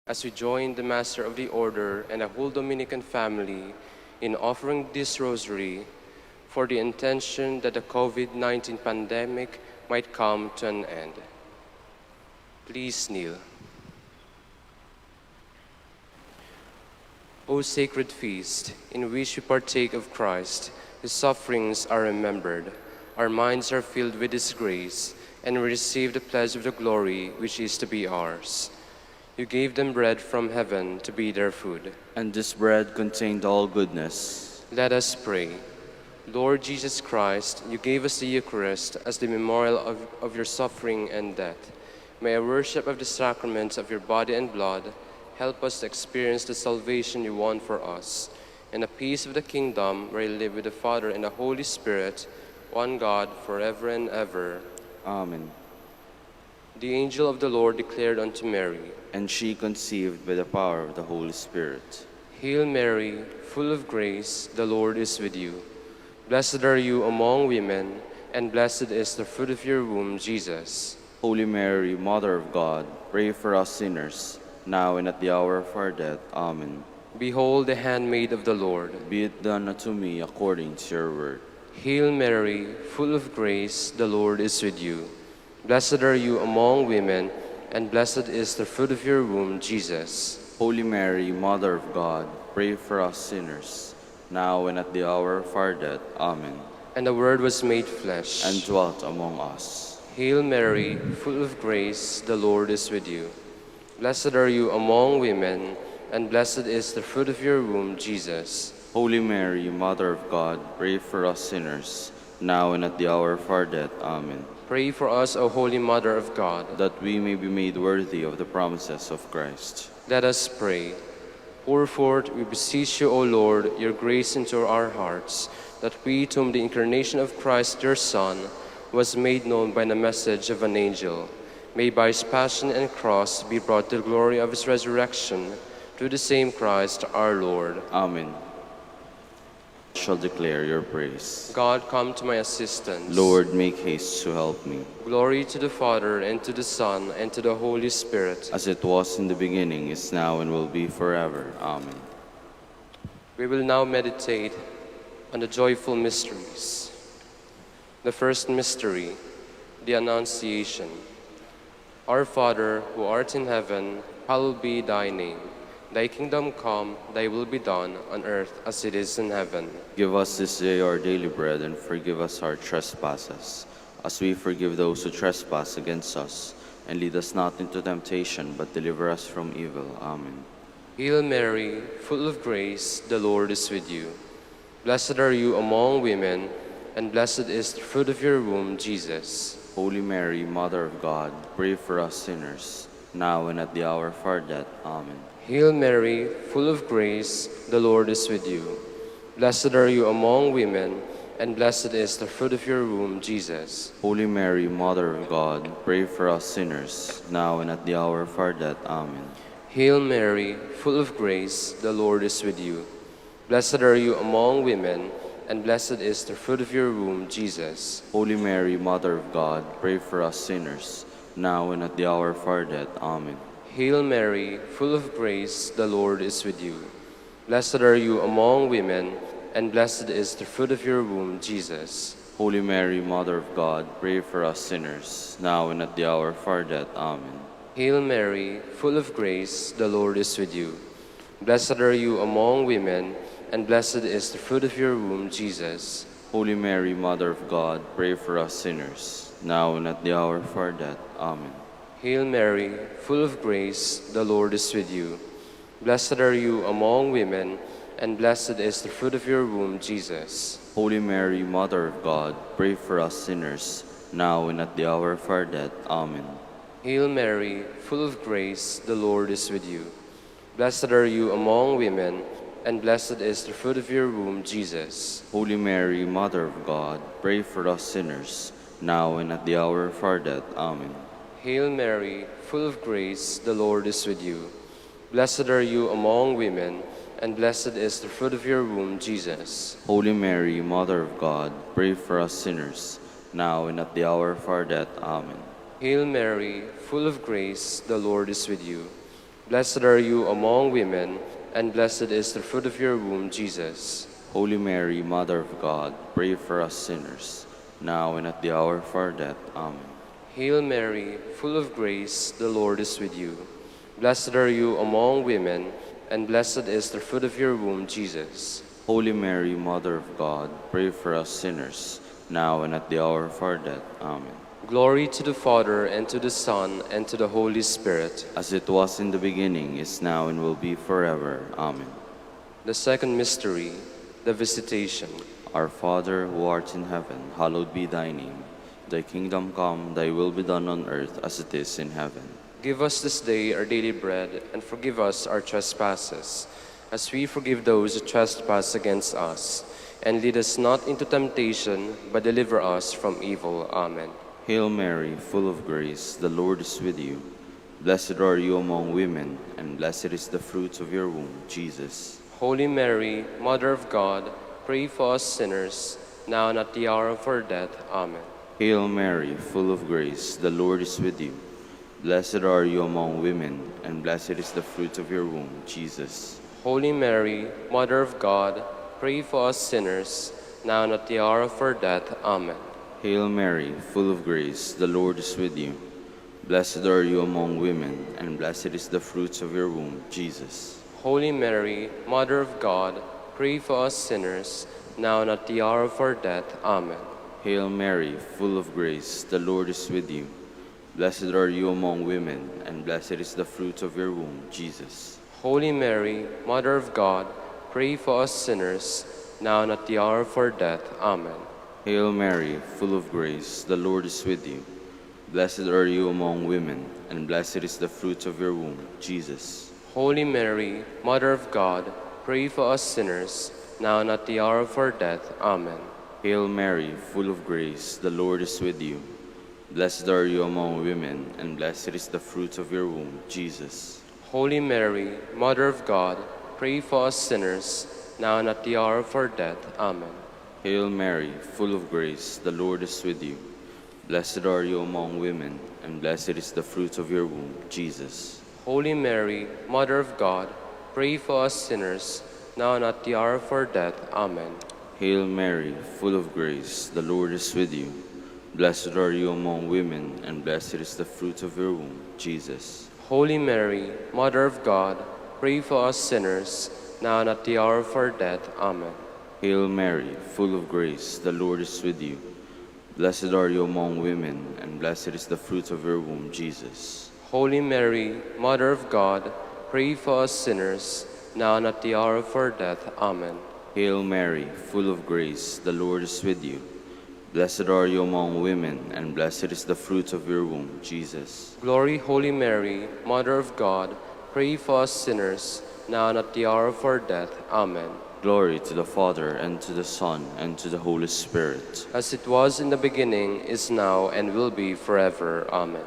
as we join the Master of the Order and the whole Dominican family in offering this rosary for the intention that the COVID-19 pandemic might come to an end. Please kneel. O sacred feast, in which we partake of Christ, His sufferings are remembered, our minds are filled with His grace, and we receive the pledge of the glory which is to be ours. You gave them bread from heaven to be their food. And this bread contained all goodness. Let us pray. Lord Jesus Christ, you gave us the Eucharist as the memorial of your suffering and death. May a worship of the sacraments of your body and blood help us to experience the salvation you won for us, and the peace of the kingdom where you live with the Father and the Holy Spirit, one God, forever and ever. Amen. The angel of the Lord declared unto Mary, And she conceived by the power of the Holy Spirit. Hail Mary, full of grace, the Lord is with you. Blessed are you among women, and blessed is the fruit of your womb, Jesus. Holy Mary, Mother of God, pray for us sinners, now and at the hour of our death. Amen. Behold the handmaid of the Lord. Be it done unto me according to your word. Hail Mary, full of grace, the Lord is with you. Blessed are you among women, and blessed is the fruit of your womb, Jesus. Holy Mary, Mother of God, pray for us sinners, now and at the hour of our death. Amen. And the Word was made flesh, And dwelt among us. Hail Mary, full of grace, the Lord is with you. Blessed are you among women, and blessed is the fruit of your womb, Jesus. Holy Mary, Mother of God, pray for us sinners, now and at the hour of our death. Amen. Pray for us, O Holy Mother of God, that we may be made worthy of the promises of Christ. Let us pray. Pour forth, we beseech you, O Lord, your grace into our hearts, that we, to whom the incarnation of Christ, your Son, was made known by the message of an angel, may by his passion and cross be brought to the glory of his resurrection, through the same Christ our Lord. Amen. I shall declare your praise. God, come to my assistance. Lord, make haste to help me. Glory to the Father, and to the Son, and to the Holy Spirit. As it was in the beginning, is now, and will be forever. Amen. We will now meditate on the joyful mysteries. The first mystery, the Annunciation. Our Father, who art in heaven, hallowed be thy name. Thy kingdom come, thy will be done, on earth as it is in heaven. Give us this day our daily bread, and forgive us our trespasses, as we forgive those who trespass against us. And lead us not into temptation, but deliver us from evil. Amen. Hail Mary, full of grace, the Lord is with you. Blessed are you among women, and blessed is the fruit of your womb, Jesus. Holy Mary, Mother of God, pray for us sinners, now and at the hour of our death. Amen. Hail Mary, full of grace, the Lord is with you. Blessed are you among women, and blessed is the fruit of your womb, Jesus. Holy Mary, Mother of God, pray for us sinners, now and at the hour of our death. Amen. Hail Mary, full of grace, the Lord is with you. Blessed are you among women, and blessed is the fruit of your womb, Jesus. Holy Mary, Mother of God, pray for us sinners, now and at the hour of our death. Amen. Hail Mary, full of grace, the Lord is with you. Blessed are you among women, and blessed is the fruit of your womb, Jesus. Holy Mary, Mother of God, pray for us sinners, now and at the hour of our death. Amen. Hail Mary, full of grace, the Lord is with you. Blessed are you among women, and blessed is the fruit of your womb, Jesus. Holy Mary, Mother of God, pray for us sinners, now and at the hour of our death. Amen. Hail Mary, full of grace, the Lord is with you. Blessed are you among women, and blessed is the fruit of your womb, Jesus. Holy Mary, Mother of God, pray for us sinners, now and at the hour of our death. Amen. Hail Mary, full of grace, the Lord is with you. Blessed are you among women, and blessed is the fruit of your womb, Jesus. Holy Mary, Mother of God, pray for us sinners, now and at the hour of our death. Amen. Hail Mary, full of grace, the Lord is with you. Blessed are you among women, and blessed is the fruit of your womb, Jesus. Holy Mary, Mother of God, pray for us sinners, now and at the hour of our death. Amen. Hail Mary, full of grace, the Lord is with you. Blessed are you among women, and blessed is the fruit of your womb, Jesus. Holy Mary, Mother of God, pray for us sinners, now and at the hour of our death. Amen. Hail Mary, full of grace, the Lord is with you. Blessed are you among women, and blessed is the fruit of your womb, Jesus. Holy Mary, Mother of God, pray for us sinners, now and at the hour of our death. Amen. Glory to the Father, and to the Son, and to the Holy Spirit. As it was in the beginning, is now, and will be forever. Amen. The second mystery, the Visitation. Our Father, who art in heaven, hallowed be thy name. Thy kingdom come, thy will be done on earth as it is in heaven. Give us this day our daily bread, and forgive us our trespasses, as we forgive those who trespass against us. And lead us not into temptation, but deliver us from evil. Amen. Hail Mary, full of grace, the Lord is with you. Blessed are you among women, and blessed is the fruit of your womb, Jesus. Holy Mary, Mother of God, pray for us sinners, now and at the hour of our death. Amen. Hail Mary, full of grace, the Lord is with you. Blessed are you among women, and blessed is the fruit of your womb, Jesus. Holy Mary, Mother of God, pray for us sinners, now and at the hour of our death. Amen. Hail Mary, full of grace, the Lord is with you. Blessed are you among women, and blessed is the fruit of your womb, Jesus. Holy Mary, Mother of God, pray for us sinners, now and at the hour of our death. Amen. Hail Mary, full of grace, the Lord is with you. Blessed are you among women, and blessed is the fruit of your womb, Jesus. Holy Mary, Mother of God, pray for us sinners, now and at the hour of our death. Amen. Hail Mary, full of grace, the Lord is with you. Blessed are you among women, and blessed is the fruit of your womb, Jesus. Holy Mary, Mother of God, pray for us sinners, now and at the hour of our death. Amen. Hail Mary, full of grace, the Lord is with you. Blessed are you among women, and blessed is the fruit of your womb, Jesus. Holy Mary, Mother of God, pray for us sinners, now and at the hour of our death. Amen. Hail Mary, full of grace, the Lord is with you. Blessed are you among women, and blessed is the fruit of your womb, Jesus. Holy Mary, Mother of God, pray for us sinners, now and at the hour of our death. Amen. Hail Mary, full of grace, the Lord is with you. Blessed are you among women, and blessed is the fruit of your womb, Jesus. Holy Mary, Mother of God, pray for us sinners, now and at the hour of our death. Amen. Hail Mary, full of grace, the Lord is with you. Blessed are you among women, and blessed is the fruit of your womb, Jesus. Holy Mary, Mother of God, pray for us sinners, now and at the hour of our death. Amen. Hail Mary, full of grace, the Lord is with you. Blessed are you among women, and blessed is the fruit of your womb, Jesus. Glory, Holy Mary, Mother of God, pray for us sinners, now and at the hour of our death. Amen. Glory to the Father, and to the Son, and to the Holy Spirit. As it was in the beginning, is now, and will be forever. Amen.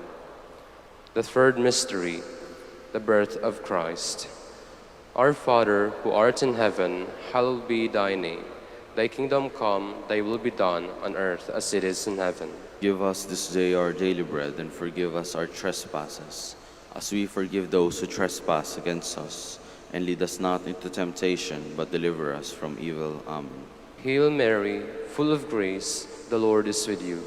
The third mystery, the birth of Christ. Our Father, who art in heaven, hallowed be thy name. Thy kingdom come, thy will be done on earth as it is in heaven. Give us this day our daily bread, and forgive us our trespasses, as we forgive those who trespass against us. And lead us not into temptation, but deliver us from evil. Amen. Hail Mary, full of grace, the Lord is with you.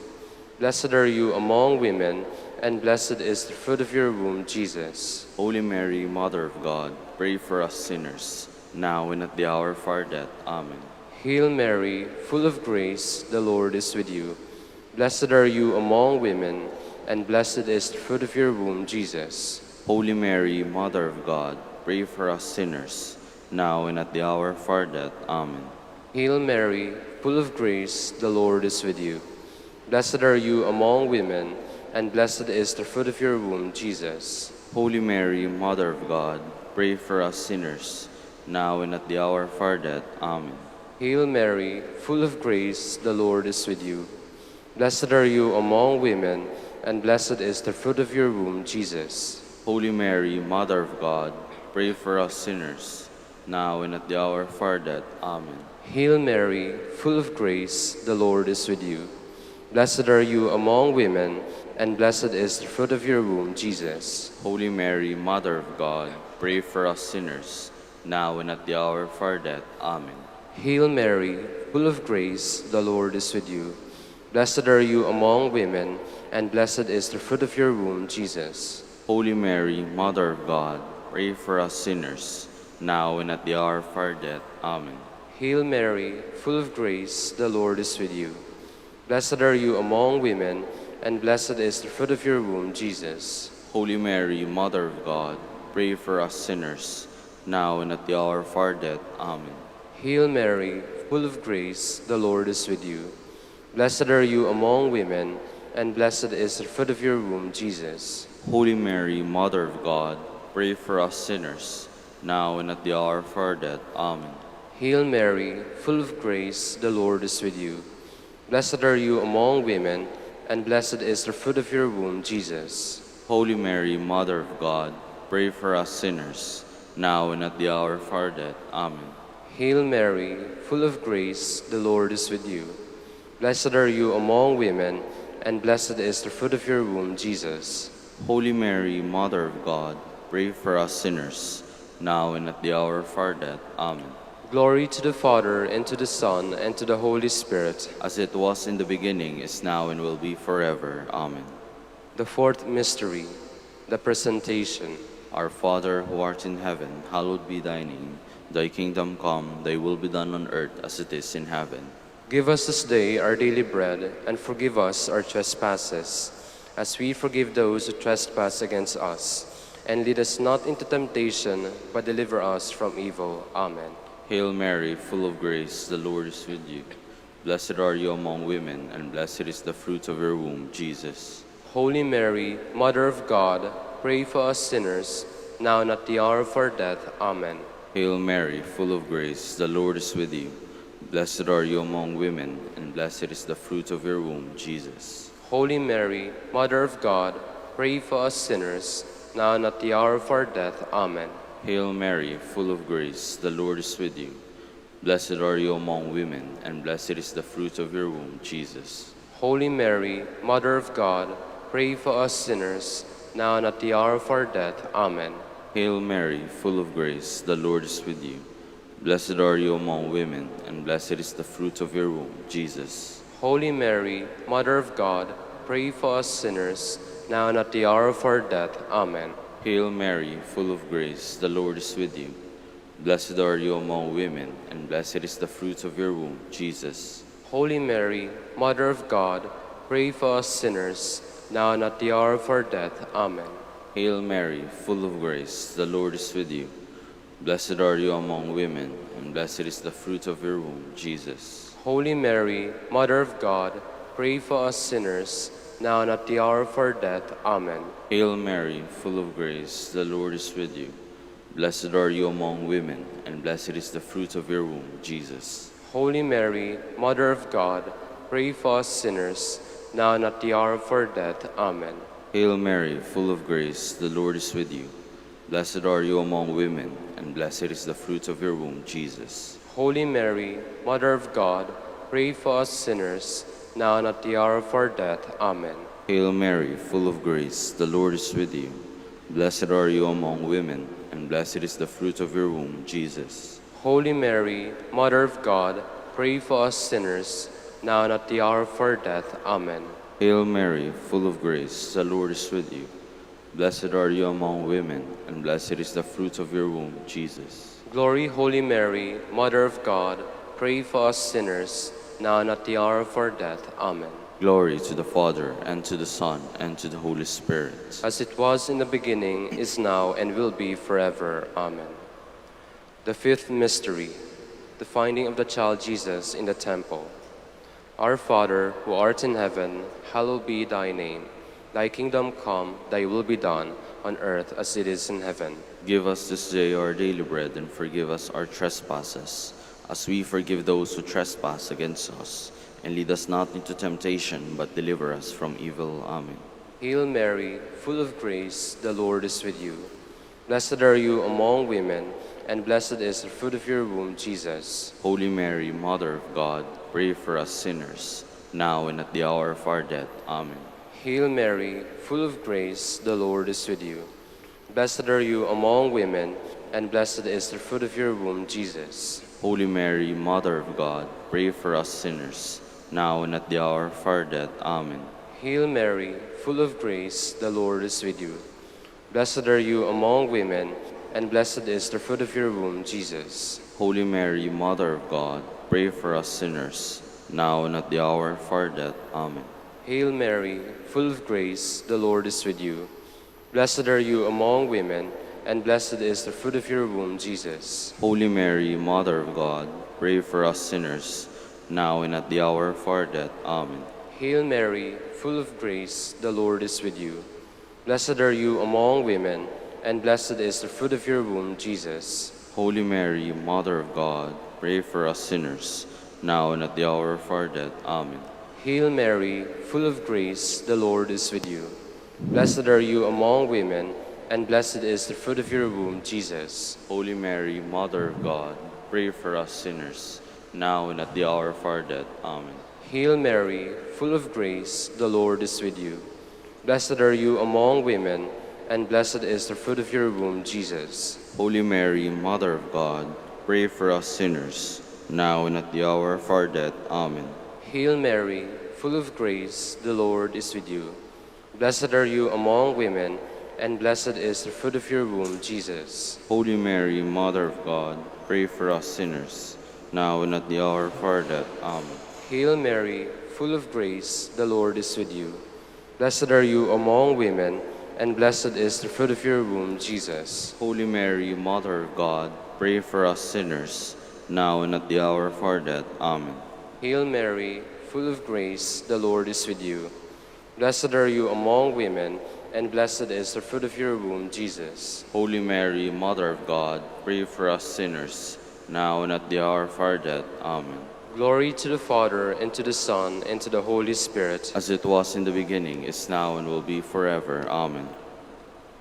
Blessed are you among women, and blessed is the fruit of your womb, Jesus. Holy Mary, Mother of God, pray for us sinners, now and at the hour of our death. Amen. Hail Mary, full of grace, the Lord is with you. Blessed are you among women, and blessed is the fruit of your womb, Jesus. Holy Mary, Mother of God, pray for us sinners, now and at the hour of our death. Amen. Hail Mary, full of grace, the Lord is with you. Blessed are you among women, and blessed is the fruit of your womb, Jesus. Holy Mary, Mother of God, pray for us sinners, now and at the hour of our death. Amen. Hail Mary, full of grace, the Lord is with you. Blessed are you among women, and blessed is the fruit of your womb, Jesus. Holy Mary, Mother of God, pray for us sinners, now and at the hour of our death. Amen. Hail Mary, full of grace, the Lord is with you. Blessed are you among women, and blessed is the fruit of your womb, Jesus. Holy Mary, Mother of God, pray for us sinners, now and at the hour of our death. Amen. Hail Mary, full of grace, the Lord is with you. Blessed are you among women, and blessed is the fruit of your womb, Jesus. Holy Mary, Mother of God, pray for us sinners, now and at the hour of our death. Amen. Hail Mary, full of grace, the Lord is with you. Blessed are you among women, and blessed is the fruit of your womb, Jesus. Holy Mary, Mother of God, pray for us sinners, now and at the hour of our death. Amen. Hail Mary, full of grace, the Lord is with you. Blessed are you among women, and blessed is the fruit of your womb, Jesus. Holy Mary, Mother of God, pray for us sinners, now and at the hour of our death. Amen. Hail Mary, full of grace, the Lord is with you. Blessed are you among women, and blessed is the fruit of your womb, Jesus. Holy Mary, Mother of God, pray for us sinners, now and at the hour of our death. Amen. Hail Mary, full of grace, the Lord is with you. Blessed are you among women, and blessed is the fruit of your womb, Jesus. Holy Mary, Mother of God, pray for us sinners, now and at the hour of our death. Amen. Glory to the Father, and to the Son, and to the Holy Spirit. As it was in the beginning, is now, and will be forever. Amen. The fourth mystery, the Presentation. Our Father, who art in heaven, hallowed be thy name. Thy kingdom come, thy will be done on earth as it is in heaven. Give us this day our daily bread, and forgive us our trespasses, as we forgive those who trespass against us. And lead us not into temptation, but deliver us from evil. Amen. Hail Mary, full of grace, the Lord is with you. Blessed are you among women, and blessed is the fruit of your womb, Jesus. Holy Mary, Mother of God, pray for us sinners, now and at the hour of our death. Amen. Hail Mary, full of grace, the Lord is with you. Blessed are you among women, and blessed is the fruit of your womb, Jesus. Holy Mary, Mother of God, pray for us sinners, now and at the hour of our death. Amen. Hail Mary, full of grace, the Lord is with you. Blessed are you among women, and blessed is the fruit of your womb, Jesus. Holy Mary, Mother of God, pray for us sinners, now and at the hour of our death. Amen. Hail Mary, full of grace, the Lord is with you. Blessed are you among women, and blessed is the fruit of your womb, Jesus. Holy Mary, Mother of God, pray for us sinners, now and at the hour of our death. Amen. Hail Mary, full of grace, the Lord is with you. Blessed are you among women, and blessed is the fruit of your womb, Jesus. Holy Mary, Mother of God, pray for us sinners, now and at the hour of our death. Amen. Hail Mary, full of grace, the Lord is with you. Blessed are you among women, and blessed is the fruit of your womb, Jesus. Holy Mary, Mother of God, pray for us sinners, now and at the hour of our death. Amen. Hail Mary, full of grace, the Lord is with you. Blessed are you among women, and blessed is the fruit of your womb, Jesus. Holy Mary, Mother of God, pray for us sinners, now and at the hour of our death. Amen. Hail Mary, full of grace, the Lord is with you. Blessed are you among women, and blessed is the fruit of your womb, Jesus. Holy Mary, Mother of God, pray for us sinners, now and at the hour of our death. Amen. Hail Mary, full of grace, the Lord is with you. Blessed are you among women, and blessed is the fruit of your womb, Jesus. Holy Mary, Mother of God, pray for us sinners, now and at the hour of our death. Amen. Hail Mary, full of grace, the Lord is with you. Blessed are you among women, and blessed is the fruit of your womb, Jesus. Glory, Holy Mary, Mother of God, pray for us sinners, now and at the hour of our death. Amen. Glory to the Father, and to the Son, and to the Holy Spirit. As it was in the beginning, is now, and will be forever. Amen. The fifth mystery, the finding of the child Jesus in the temple. Our Father, who art in heaven, hallowed be thy name. Thy kingdom come, thy will be done, on earth as it is in heaven. Give us this day our daily bread, and forgive us our trespasses, as we forgive those who trespass against us. And lead us not into temptation, but deliver us from evil. Amen. Hail Mary, full of grace, the Lord is with you. Blessed are you among women, and blessed is the fruit of your womb, Jesus. Holy Mary, Mother of God, pray for us sinners, now and at the hour of our death. Amen. Hail Mary, full of grace, the Lord is with you. Blessed are you among women, and blessed is the fruit of your womb, Jesus. Holy Mary, Mother of God, pray for us sinners, now and at the hour of our death. Amen. Hail Mary, full of grace, the Lord is with you. Blessed are you among women, and blessed is the fruit of your womb, Jesus. Holy Mary, Mother of God, pray for us sinners, now and at the hour of our death. Amen. Hail Mary, full of grace, the Lord is with you. Blessed are you among women, and blessed is the fruit of your womb, Jesus. Holy Mary, Mother of God, pray for us sinners, now and at the hour of our death. Amen. Hail Mary, full of grace, the Lord is with you. Blessed are you among women, and blessed is the fruit of your womb, Jesus. Holy Mary, Mother of God, pray for us sinners, now and at the hour of our death. Amen. Hail Mary, full of grace, the Lord is with you. Blessed are you among women, and blessed is the fruit of your womb, Jesus. Holy Mary, Mother of God, pray for us sinners, now and at the hour of our death. Amen. Hail Mary, full of grace, the Lord is with you. Blessed are you among women, and blessed is the fruit of your womb, Jesus. Holy Mary, Mother of God, pray for us sinners, now and at the hour of our death. Amen. Hail Mary, full of grace, the Lord is with you. Blessed are you among women, and blessed is the fruit of your womb, Jesus. Holy Mary, Mother of God, pray for us sinners, now and at the hour of our death. Amen. Hail Mary, full of grace, the Lord is with you. Blessed are you among women, and blessed is the fruit of your womb, Jesus. Holy Mary, Mother of God, pray for us sinners, now and at the hour of our death. Amen. Hail Mary, full of grace, the Lord is with you. Blessed are you among women, and blessed is the fruit of your womb, Jesus. Holy Mary, Mother of God, pray for us sinners, now and at the hour of our death. Amen. Glory to the Father, and to the Son, and to the Holy Spirit. As it was in the beginning, is now, and will be forever. Amen.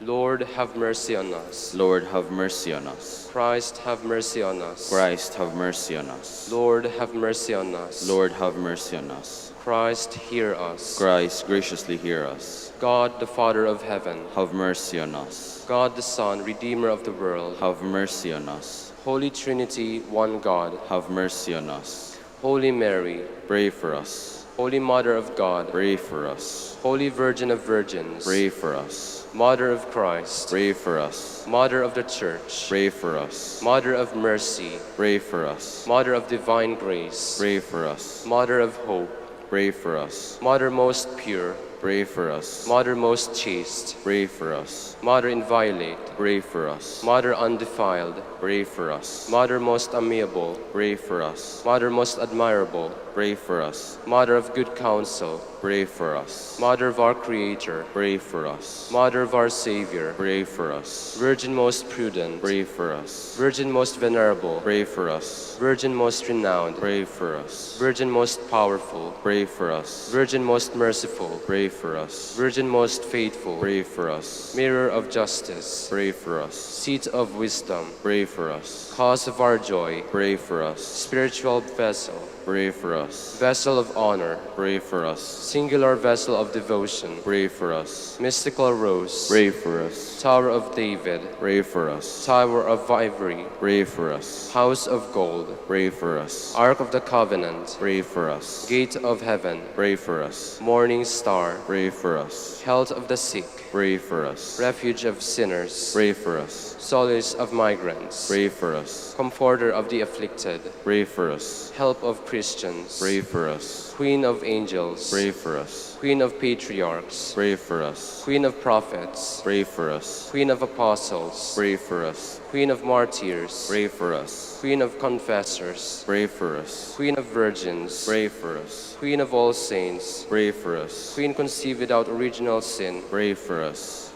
Lord, have mercy on us. Lord, have mercy on us. Christ, have mercy on us. Christ, have mercy on us. Lord, have mercy on us. Lord, have mercy on us. Christ, hear us. Christ, graciously hear us. God, the Father of heaven. Have mercy on us. God, the Son, Redeemer of the world. Have mercy on us. Holy Trinity, one God. Have mercy on us. Holy Mary, Pray for us. Holy Mother of God. Pray for us. Holy Virgin of Virgins. Pray for us. Mother of Christ. Pray for us. Mother of the Church. Pray for us. Mother of mercy. Pray for us. Mother of divine grace. Pray for us. Mother of hope. Pray for us. Mother most pure. Pray for us. Mother most chaste. Pray for us. Mother inviolate. Pray for us. Mother undefiled. Pray for us. Mother most amiable. Pray for us. Mother most admirable. Pray for us. Mother of good counsel. Pray for us. Mother of our Creator. Pray for us. Mother of our Savior. Pray for us. Virgin most prudent. Pray for us. Virgin most venerable. Pray for us. Virgin most renowned. Pray for us. Virgin most powerful. Pray for us. Virgin most merciful. Pray for us. Virgin most faithful. Pray for us. Mirror of justice. Pray for us. Seat of wisdom. Pray for us. Cause of our joy. Pray for us. Spiritual vessel. Pray for us. Vessel of honor. Pray for us. Singular vessel of devotion. Pray for us. Mystical rose. Pray for us. Tower of David. Pray for us. Tower of ivory. Pray for us. House of gold. Pray for us. Ark of the covenant. Pray for us. Gate of heaven. Pray for us. Morning star. Pray for us. Health of the sick. Pray for us. Refuge of sinners. Pray for us. Solace of migrants. Pray for us. Comforter of the afflicted. Pray for us. Help of Christians. Pray for us. Queen of angels. Pray for us. Queen of patriarchs. Pray for us. Queen of prophets. Pray for us. Queen of apostles. Pray for us. Queen of martyrs. Pray for us. Queen of confessors. Pray for us. Queen of virgins. Pray for us. Queen of all saints. Pray for us. Queen conceived without original sin. Pray for us.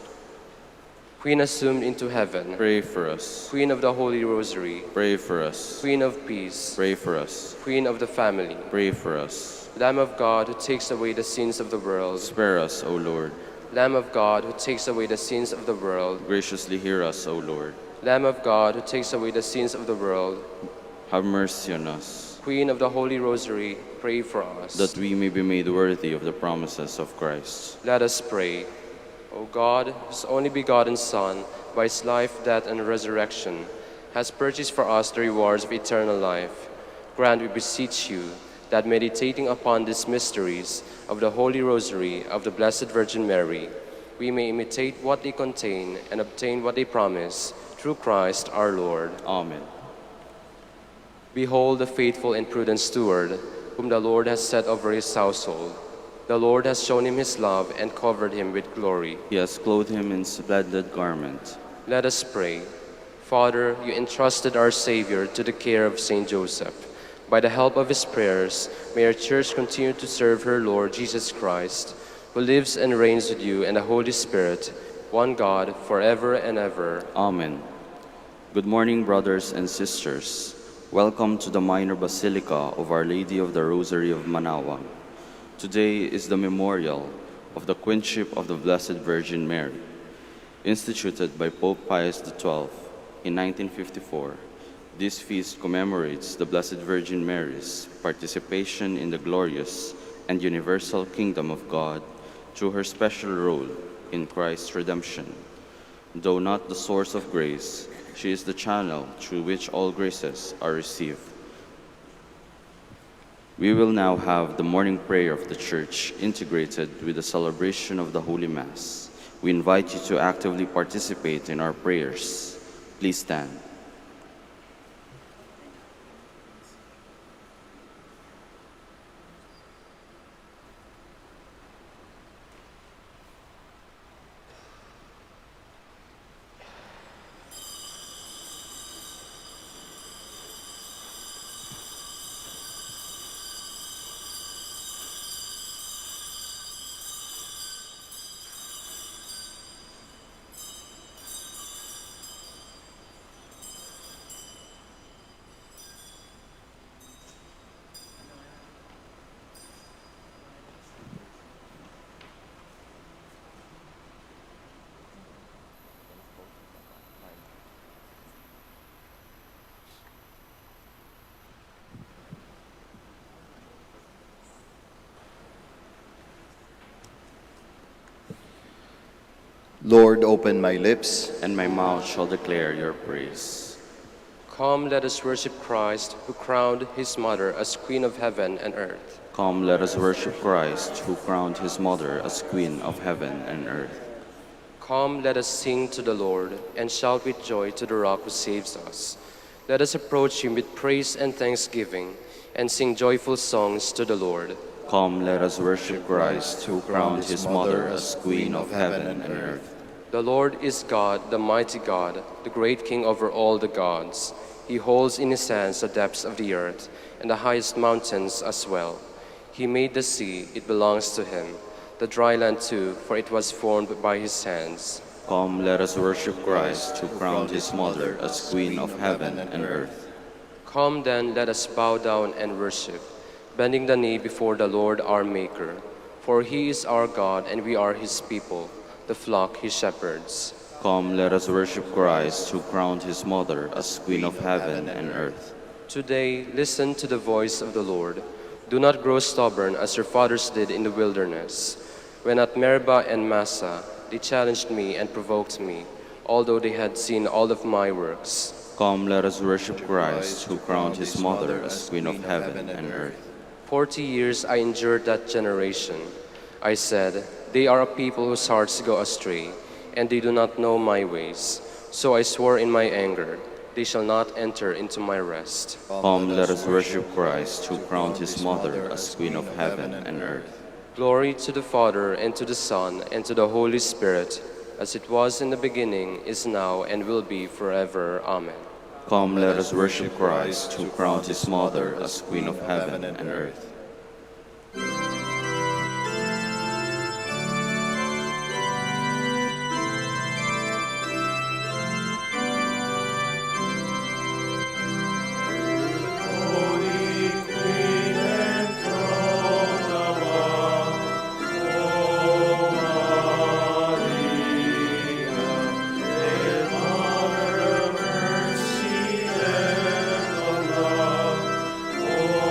Queen assumed into heaven. Pray for us. Queen of the Holy Rosary. Pray for us. Queen of peace. Pray for us. Queen of the family. Pray for us. Lamb of God who takes away the sins of the world. Spare us, O Lord. Lamb of God who takes away the sins of the world. Graciously hear us, O Lord. Lamb of God who takes away the sins of the world. Have mercy on us. Queen of the Holy Rosary, pray for us. that we may be made worthy of the promises of Christ. Let us pray. O God, whose only begotten Son, by his life, death, and resurrection, has purchased for us the rewards of eternal life, grant, we beseech you, that meditating upon these mysteries of the Holy Rosary of the Blessed Virgin Mary, we may imitate what they contain and obtain what they promise, through Christ our Lord. Amen. Behold the faithful and prudent steward, whom the Lord has set over his household. The Lord has shown him his love and covered him with glory. He has clothed him in splendid garment. Let us pray. Father, you entrusted our Savior to the care of Saint Joseph. By the help of his prayers, may our Church continue to serve her Lord Jesus Christ, who lives and reigns with you and the Holy Spirit, one God, forever and ever. Amen. Good morning, brothers and sisters. Welcome to the Minor Basilica of Our Lady of the Rosary of Manaoag. Today is the memorial of the Queenship of the Blessed Virgin Mary, instituted by Pope Pius XII in 1954. This feast commemorates the Blessed Virgin Mary's participation in the glorious and universal kingdom of God through her special role in Christ's redemption. Though not the source of grace, she is the channel through which all graces are received. We will now have the morning prayer of the Church integrated with the celebration of the Holy Mass. We invite you to actively participate in our prayers. Please stand. Lord, open my lips, And my mouth shall declare your praise. Come, let us worship Christ, who crowned his mother as Queen of heaven and earth. Come, let us worship Christ, who crowned his mother as Queen of heaven and earth. Come, let us sing to the Lord, and shout with joy to the rock who saves us. Let us approach him with praise and thanksgiving, and sing joyful songs to the Lord. Come, let us worship Christ, who crowned his mother as Queen of heaven and earth. The Lord is God, the mighty God, the great King over all the gods. He holds in his hands the depths of the earth, and the highest mountains as well. He made the sea, it belongs to him. The dry land too, for it was formed by his hands. Come, let us worship Christ, who crowned his mother as Queen of heaven and earth. Come then, let us bow down and worship, bending the knee before the Lord our Maker. For he is our God, and we are his people, the flock he shepherds. Come, let us worship Christ, who crowned his mother as Queen of heaven and earth. Today, listen to the voice of the Lord. Do not grow stubborn as your fathers did in the wilderness. When at Meribah and Massah, they challenged me and provoked me, although they had seen all of my works. Come, let us worship Christ, who crowned his mother as Queen of heaven and earth. 40 years I endured that generation. I said, they are a people whose hearts go astray, and they do not know my ways. So I swore in my anger, they shall not enter into my rest. Come, let us worship Christ, who crowned his mother as Queen of heaven and earth. Glory to the Father, and to the Son, and to the Holy Spirit, as it was in the beginning, is now, and will be forever. Amen. Come, let us worship Christ, who crowned his mother as Queen of heaven and earth. Oh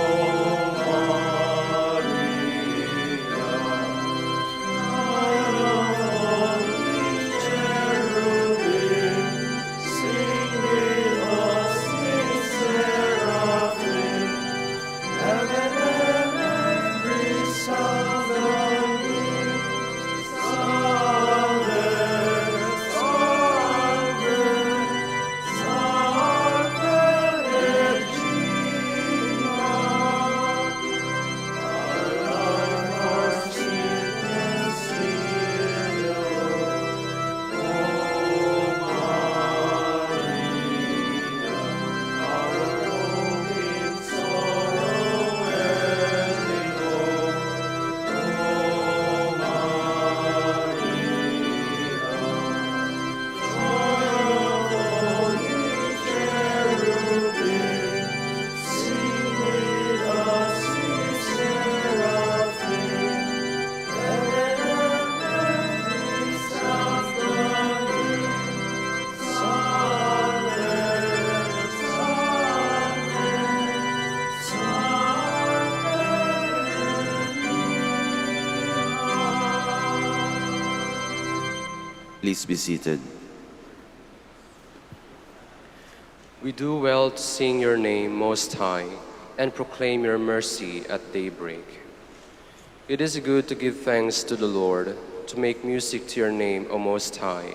Please be seated. We do well to sing your name most high and proclaim your mercy at daybreak. It is good to give thanks to the Lord, to make music to your name, O Most High,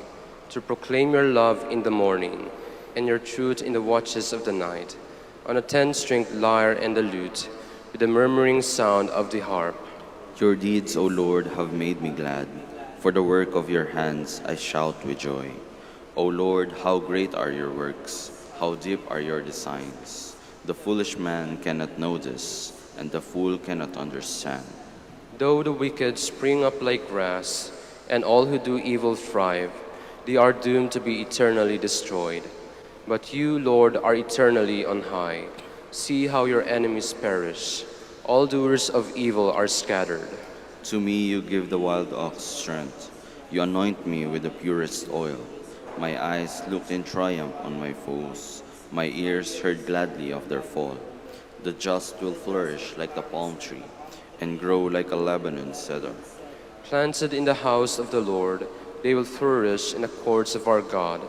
to proclaim your love in the morning and your truth in the watches of the night, on a 10-stringed lyre and the lute, with the murmuring sound of the harp. Your deeds, O Lord, have made me glad. For the work of your hands I shout with joy. O Lord, how great are your works, how deep are your designs. The foolish man cannot know this, and the fool cannot understand. Though the wicked spring up like grass, and all who do evil thrive, they are doomed to be eternally destroyed. But you, Lord, are eternally on high. See how your enemies perish. All doers of evil are scattered. To me you give the wild ox strength. You anoint me with the purest oil. My eyes looked in triumph on my foes. My ears heard gladly of their fall. The just will flourish like the palm tree, and grow like a Lebanon cedar. Planted in the house of the Lord, they will flourish in the courts of our God,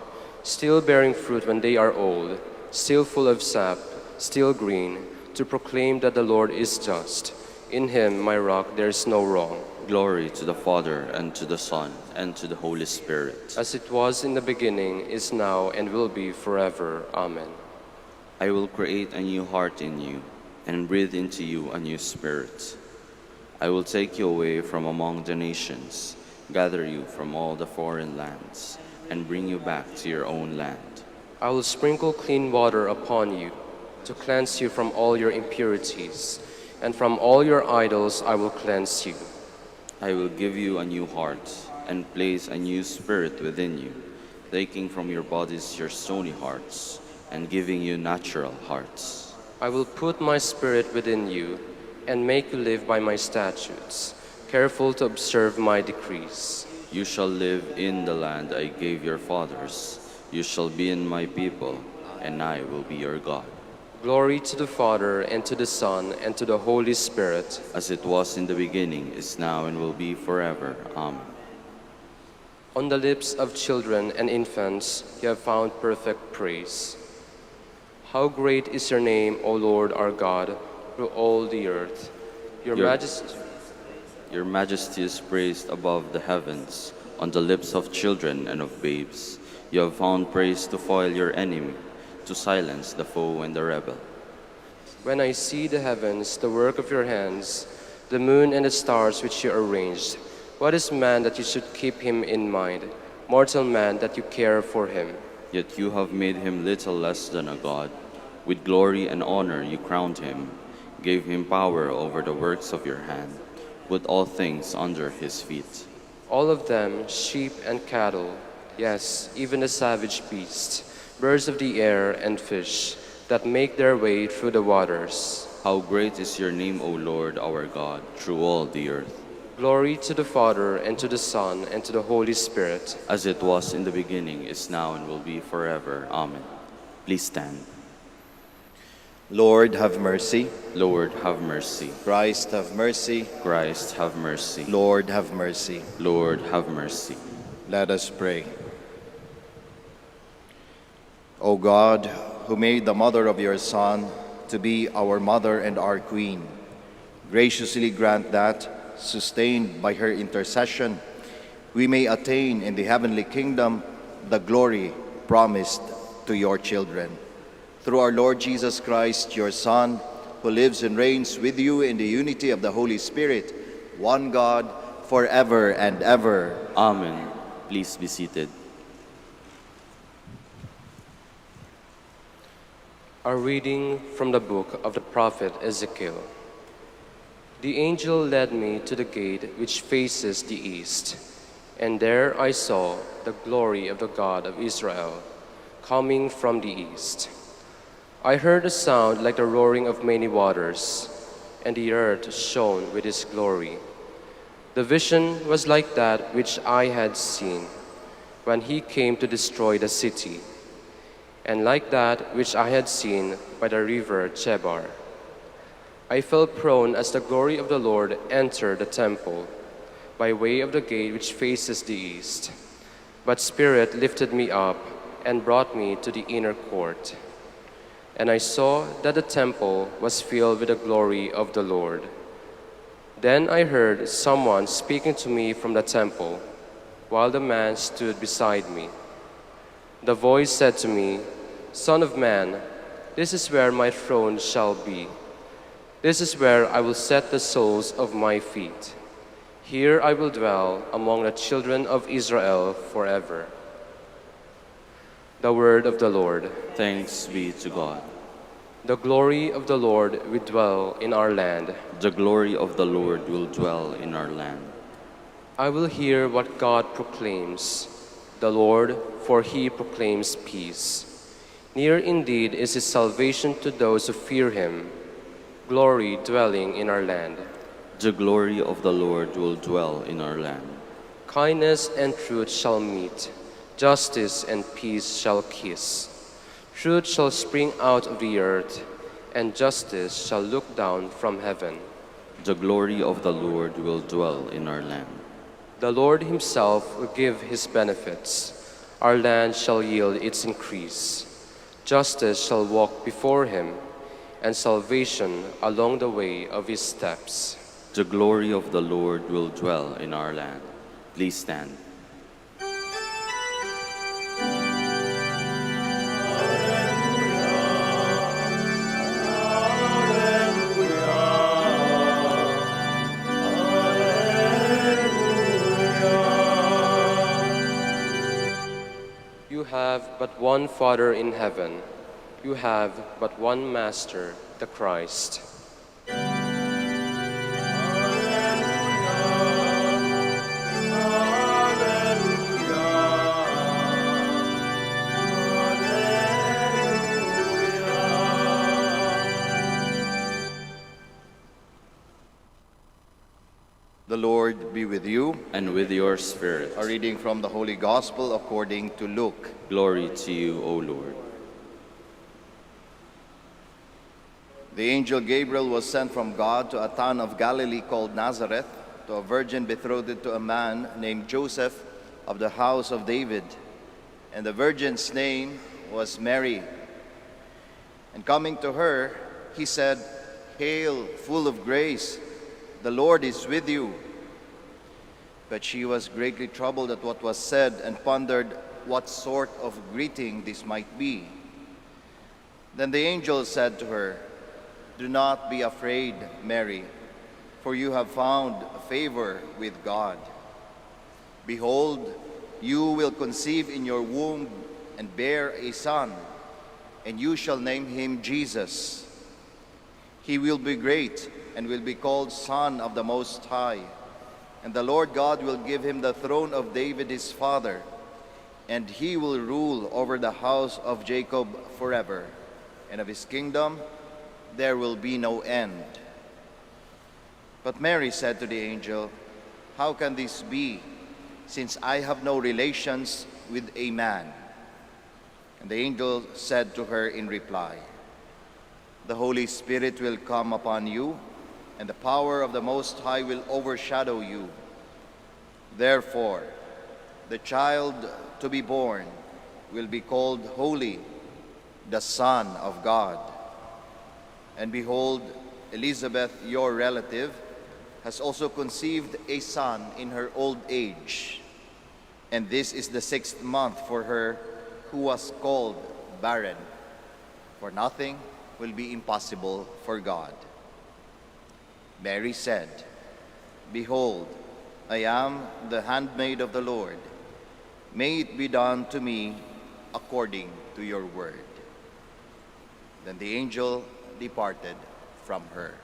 still bearing fruit when they are old, still full of sap, still green, to proclaim that the Lord is just. In him, my rock, there is no wrong. Glory to the Father, and to the Son, and to the Holy Spirit. As it was in the beginning, is now, and will be forever. Amen. I will create a new heart in you, and breathe into you a new spirit. I will take you away from among the nations, gather you from all the foreign lands, and bring you back to your own land. I will sprinkle clean water upon you, to cleanse you from all your impurities, and from all your idols I will cleanse you. I will give you a new heart, and place a new spirit within you, taking from your bodies your stony hearts, and giving you natural hearts. I will put my spirit within you, and make you live by my statutes, careful to observe my decrees. You shall live in the land I gave your fathers. You shall be in my people, and I will be your God. Glory to the Father, and to the Son, and to the Holy Spirit. As it was in the beginning, is now, and will be forever. Amen. On the lips of children and infants you have found perfect praise. How great is your name, O Lord our God, through all the earth. Your Majesty is praised above the heavens, on the lips of children and of babes. You have found praise to foil your enemy, to silence the foe and the rebel. When I see the heavens, the work of your hands, the moon and the stars which you arranged, what is man that you should keep him in mind, mortal man that you care for him? Yet you have made him little less than a god. With glory and honor you crowned him, gave him power over the works of your hand, put all things under his feet. All of them, sheep and cattle, yes, even the savage beasts, birds of the air and fish, that make their way through the waters. How great is your name, O Lord our God, through all the earth. Glory to the Father, and to the Son, and to the Holy Spirit. As it was in the beginning, is now, and will be forever. Amen. Please stand. Lord, have mercy. Lord, have mercy. Christ, have mercy. Christ, have mercy. Lord, have mercy. Lord, have mercy. Let us pray. O God, who made the mother of your Son to be our mother and our queen, graciously grant that, sustained by her intercession, we may attain in the heavenly kingdom the glory promised to your children. Through our Lord Jesus Christ, your Son, who lives and reigns with you in the unity of the Holy Spirit, one God, forever and ever. Amen. Please be seated. A reading from the book of the prophet Ezekiel. The angel led me to the gate which faces the east, and there I saw the glory of the God of Israel coming from the east. I heard a sound like the roaring of many waters, and the earth shone with his glory. The vision was like that which I had seen when he came to destroy the city, and like that which I had seen by the river Chebar. I fell prone as the glory of the Lord entered the temple by way of the gate which faces the east. but Spirit lifted me up and brought me to the inner court. And I saw that the temple was filled with the glory of the Lord. Then I heard someone speaking to me from the temple, while the man stood beside me. The voice said to me, "Son of man, this is where my throne shall be. This is where I will set the soles of my feet. Here I will dwell among the children of Israel forever." The word of the Lord. Thanks be to God. The glory of the Lord will dwell in our land. The glory of the Lord will dwell in our land. I will hear what God proclaims, the Lord, for he proclaims peace. Near indeed is his salvation to those who fear him, glory dwelling in our land. The glory of the Lord will dwell in our land. Kindness and truth shall meet, justice and peace shall kiss. Truth shall spring out of the earth, and justice shall look down from heaven. The glory of the Lord will dwell in our land. The Lord himself will give his benefits. Our land shall yield its increase. Justice shall walk before him, and salvation along the way of his steps. The glory of the Lord will dwell in our land. Please stand. You have but one Father in heaven. You have but one Master, the Christ. The Lord be with you. And with your spirit. A reading from the Holy Gospel according to Luke. Glory to you, O Lord. The angel Gabriel was sent from God to a town of Galilee called Nazareth, to a virgin betrothed to a man named Joseph of the house of David. And the virgin's name was Mary. And coming to her, he said, "Hail, full of grace, the Lord is with you." But she was greatly troubled at what was said and pondered what sort of greeting this might be. Then the angel said to her, "Do not be afraid, Mary, for you have found favor with God. Behold, you will conceive in your womb and bear a son, and you shall name him Jesus. He will be great and will be called Son of the Most High. And the Lord God will give him the throne of David his father, and he will rule over the house of Jacob forever, and of his kingdom there will be no end." But Mary said to the angel, "How can this be, since I have no relations with a man?" And the angel said to her in reply, "The Holy Spirit will come upon you, and the power of the Most High will overshadow you. Therefore, the child to be born will be called Holy, the Son of God. And behold, Elizabeth, your relative, has also conceived a son in her old age. And this is the 6th month for her who was called barren. For nothing will be impossible for God." Mary said, "Behold, I am the handmaid of the Lord. May it be done to me according to your word." Then the angel departed from her.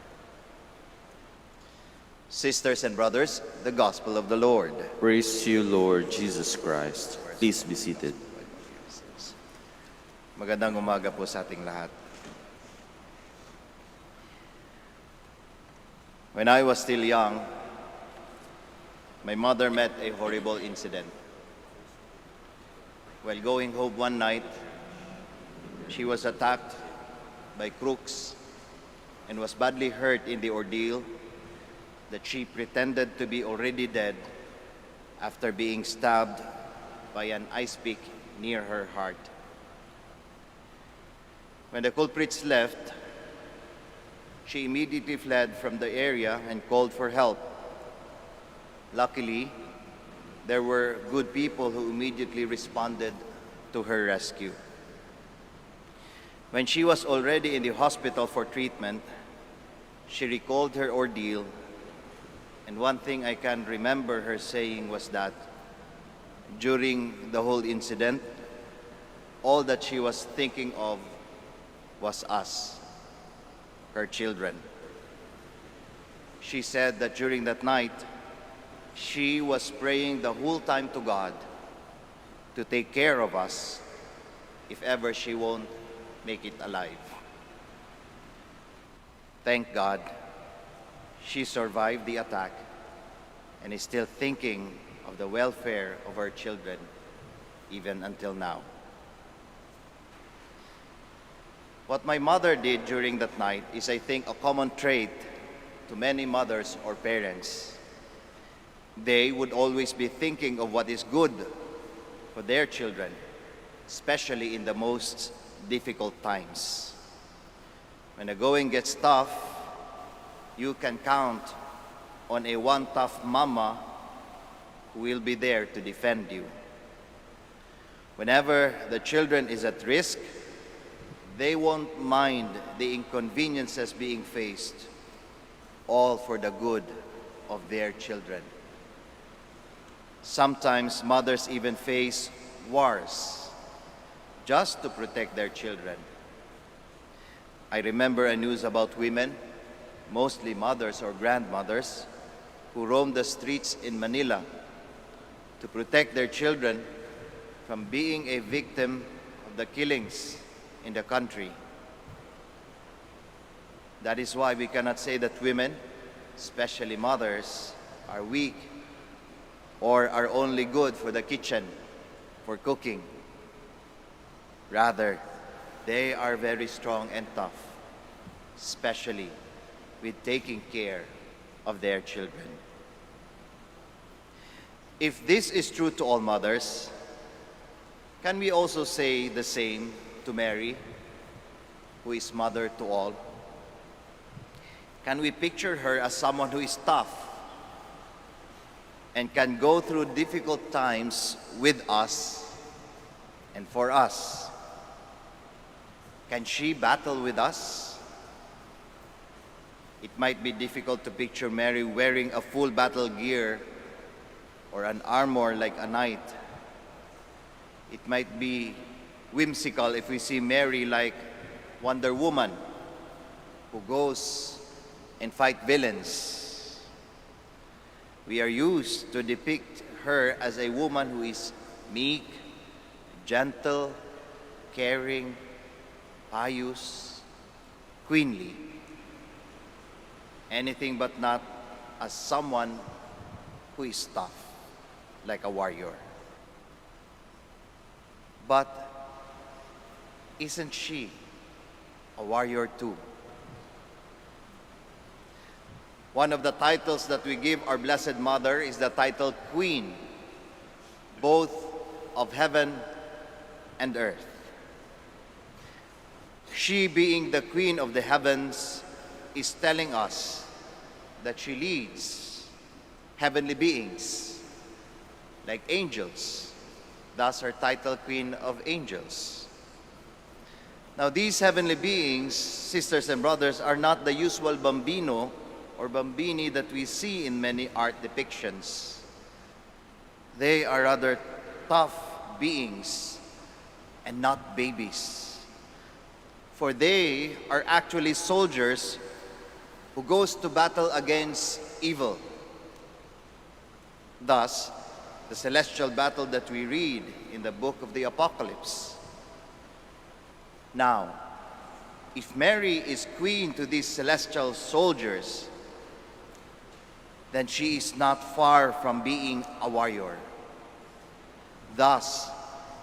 Sisters and brothers, the Gospel of the Lord. Praise to you, Lord Jesus Christ. Please be seated. Magandang umaga po sa ating lahat. When I was still young, my mother met a horrible incident. While going home one night, she was attacked by crooks and was badly hurt in the ordeal that she pretended to be already dead after being stabbed by an ice pick near her heart. When the culprits left, she immediately fled from the area and called for help. Luckily, there were good people who immediately responded to her rescue. When she was already in the hospital for treatment, she recalled her ordeal, and one thing I can remember her saying was that during the whole incident, all that she was thinking of was us, her children. She said that during that night, she was praying the whole time to God to take care of us if ever she won't make it alive. Thank God, she survived the attack and is still thinking of the welfare of her children even until now. What my mother did during that night is, I think, a common trait to many mothers or parents. They would always be thinking of what is good for their children, especially in the most difficult times. When the going gets tough, you can count on a one tough mama who will be there to defend you. Whenever the children is at risk, they won't mind the inconveniences being faced, all for the good of their children. Sometimes mothers even face wars just to protect their children. I remember a news about women, mostly mothers or grandmothers, who roamed the streets in Manila to protect their children from being a victim of the killings in the country. That is why we cannot say that women, especially mothers, are weak or are only good for the kitchen, for cooking. Rather, they are very strong and tough, especially with taking care of their children. If this is true to all mothers, can we also say the same to Mary, who is mother to all? Can we picture her as someone who is tough and can go through difficult times with us and for us? Can she battle with us? It might be difficult to picture Mary wearing a full battle gear or an armor like a knight. It might be whimsical if we see Mary like Wonder Woman, who goes and fight villains. We are used to depict her as a woman who is meek, gentle, caring, pious, queenly. Anything but not as someone who is tough, like a warrior. But isn't she a warrior too? One of the titles that we give our Blessed Mother is the title Queen, both of heaven and earth. She, being the Queen of the heavens, is telling us that she leads heavenly beings like angels. Thus her title, Queen of Angels. Now these heavenly beings, sisters and brothers, are not the usual bambino or bambini that we see in many art depictions. They are rather tough beings and not babies. For they are actually soldiers who goes to battle against evil. Thus, the celestial battle that we read in the book of the Apocalypse. Now, if Mary is queen to these celestial soldiers, then she is not far from being a warrior. Thus,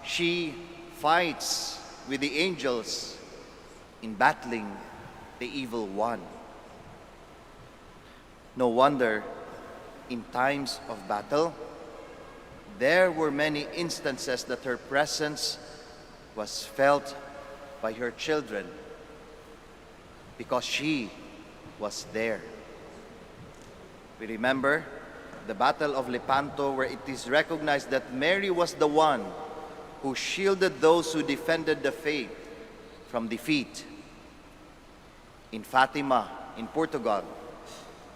she fights with the angels in battling the evil one. No wonder, in times of battle, there were many instances that her presence was felt by her children because she was there. We remember the Battle of Lepanto, where it is recognized that Mary was the one who shielded those who defended the faith from defeat. In Fatima, in Portugal,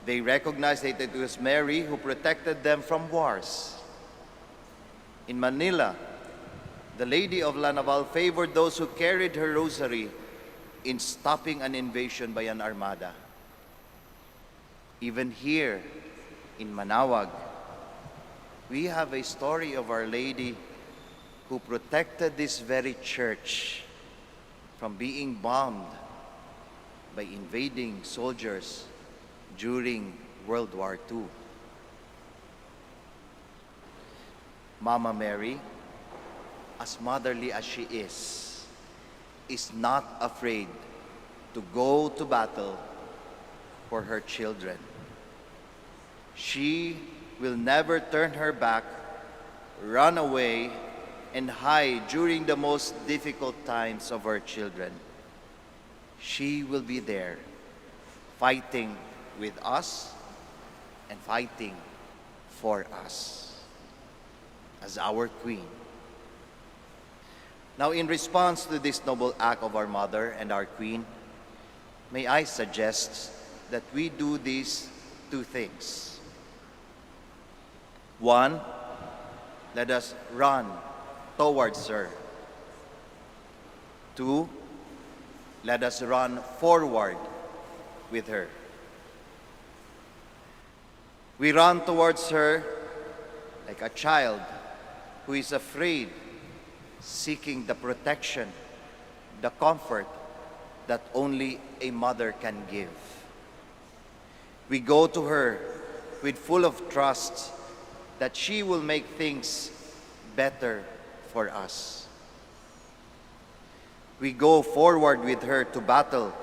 they recognized that it was Mary who protected them from wars. In Manila, the Lady of La Naval favored those who carried her rosary in stopping an invasion by an armada. Even here in Manaoag, we have a story of Our Lady who protected this very church from being bombed by invading soldiers during World War II. Mama Mary, as motherly as she is not afraid to go to battle for her children. She will never turn her back, run away, and hide during the most difficult times of her children. She will be there, fighting with us and fighting for us as our Queen. Now, in response to this noble act of our Mother and our Queen, may I suggest that we do these two things. One, let us run towards her. Two, let us run forward with her. We run towards her like a child who is afraid, seeking the protection, the comfort that only a mother can give. We go to her with full of trust that she will make things better for us. We go forward with her to battle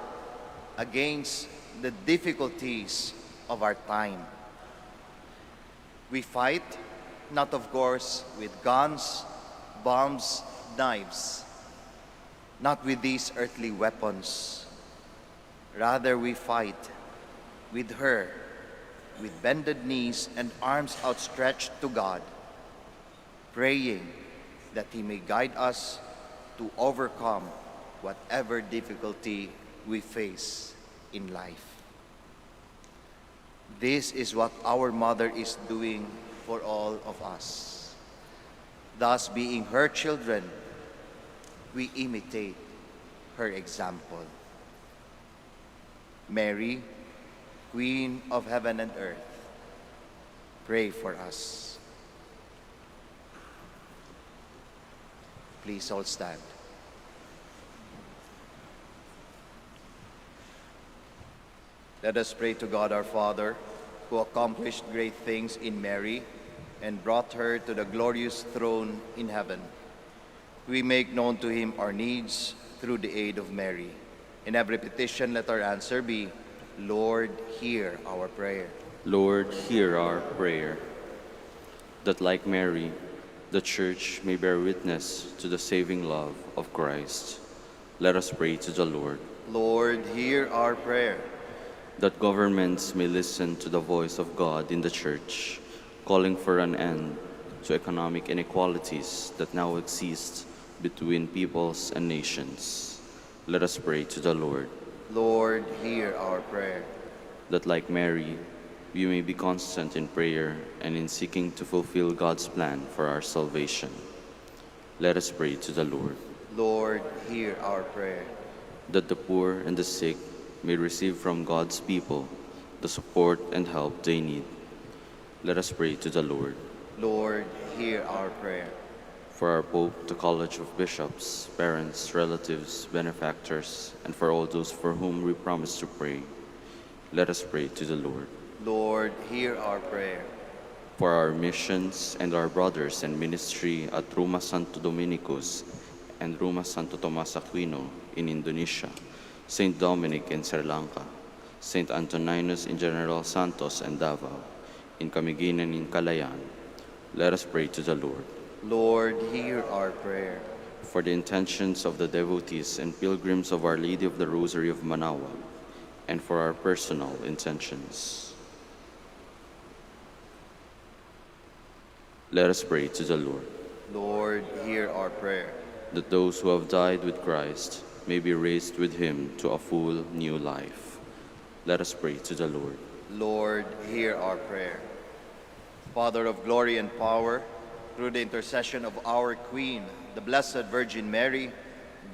against the difficulties of our time. We fight, not of course with guns, bombs, knives, not with these earthly weapons. Rather, we fight with her, with bended knees and arms outstretched to God, praying that He may guide us to overcome whatever difficulty we face in life. This is what our Mother is doing for all of us. Thus, being her children, we imitate her example. Mary, Queen of heaven and earth, pray for us. Please all stand. Let us pray to God our Father, who accomplished great things in Mary and brought her to the glorious throne in heaven. We make known to Him our needs through the aid of Mary. In every petition, let our answer be, Lord, hear our prayer. Lord, hear our prayer. That like Mary, the Church may bear witness to the saving love of Christ. Let us pray to the Lord. Lord, hear our prayer. That governments may listen to the voice of God in the Church, calling for an end to economic inequalities that now exist between peoples and nations. Let us pray to the Lord. Lord, hear our prayer. That like Mary, we may be constant in prayer and in seeking to fulfill God's plan for our salvation. Let us pray to the Lord. Lord, hear our prayer. That the poor and the sick may receive from God's people the support and help they need. Let us pray to the Lord. Lord, hear our prayer. For our Pope, the College of Bishops, parents, relatives, benefactors, and for all those for whom we promise to pray, let us pray to the Lord. Lord, hear our prayer. For our missions and our brothers in ministry at Ruma Santo Dominicus and Ruma Santo Tomas Aquino in Indonesia, St. Dominic in Sri Lanka, St. Antoninus in General Santos and Davao, in Camiguinan in Calayan, Let us pray to the Lord. Lord, hear our prayer. For the intentions of the devotees and pilgrims of Our Lady of the Rosary of Manaoag, and for our personal intentions. Let us pray to the Lord. Lord, hear our prayer. That those who have died with Christ may be raised with him to a full new life. Let us pray to the Lord. Lord, hear our prayer. Father of glory and power, through the intercession of our Queen, the Blessed Virgin Mary,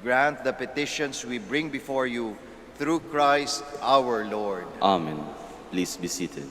grant the petitions we bring before you through Christ our Lord. Amen. Please be seated.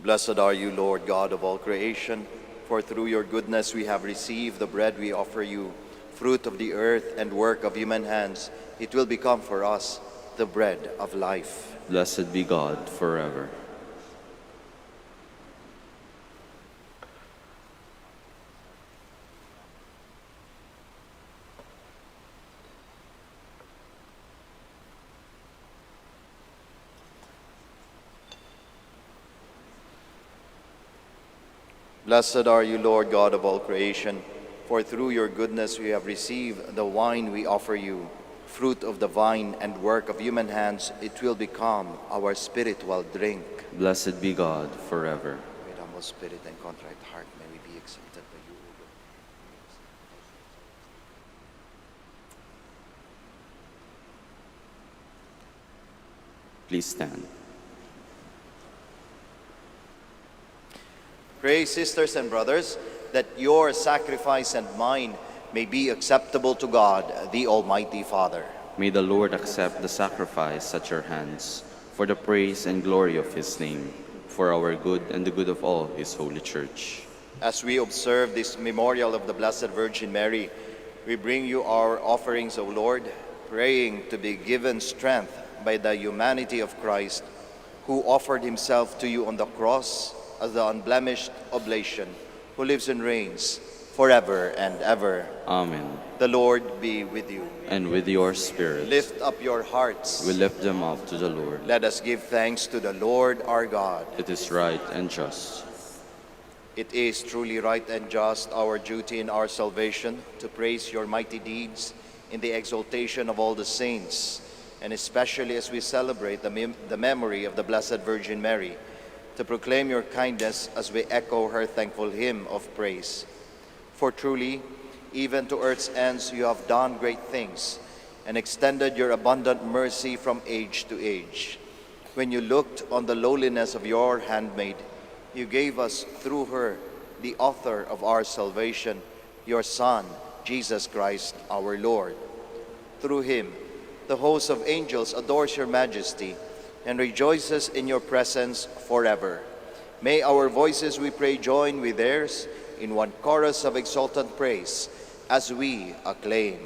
Blessed are you, Lord God of all creation, for through your goodness we have received the bread we offer you, fruit of the earth and work of human hands. It will become for us the bread of life. Blessed be God forever. Blessed are you, Lord God of all creation, for through your goodness we have received the wine we offer you, fruit of the vine and work of human hands. It will become our spiritual drink. Blessed be God forever. With humble spirit and contrite heart may we be accepted by you, O Lord. Please stand. Pray, sisters and brothers, that your sacrifice and mine may be acceptable to God, the Almighty Father. May the Lord accept the sacrifice at your hands for the praise and glory of his name, for our good and the good of all his holy church. As we observe this memorial of the Blessed Virgin Mary, we bring you our offerings, O Lord, praying to be given strength by the humanity of Christ, who offered himself to you on the cross as the unblemished oblation, who lives and reigns forever and ever. Amen. The Lord be with you. And with your spirit. Lift up your hearts. We lift them up to the Lord. Let us give thanks to the Lord our God. It is right and just. It is truly right and just, our duty in our salvation, to praise your mighty deeds in the exaltation of all the saints, and especially as we celebrate the memory of the Blessed Virgin Mary, to proclaim your kindness as we echo her thankful hymn of praise. For truly, even to earth's ends you have done great things, and extended your abundant mercy from age to age. When you looked on the lowliness of your handmaid, you gave us through her, the author of our salvation, your Son, Jesus Christ our Lord. Through him, the host of angels adores your majesty and rejoices in your presence forever. May our voices, we pray, join with theirs in one chorus of exultant praise as we acclaim.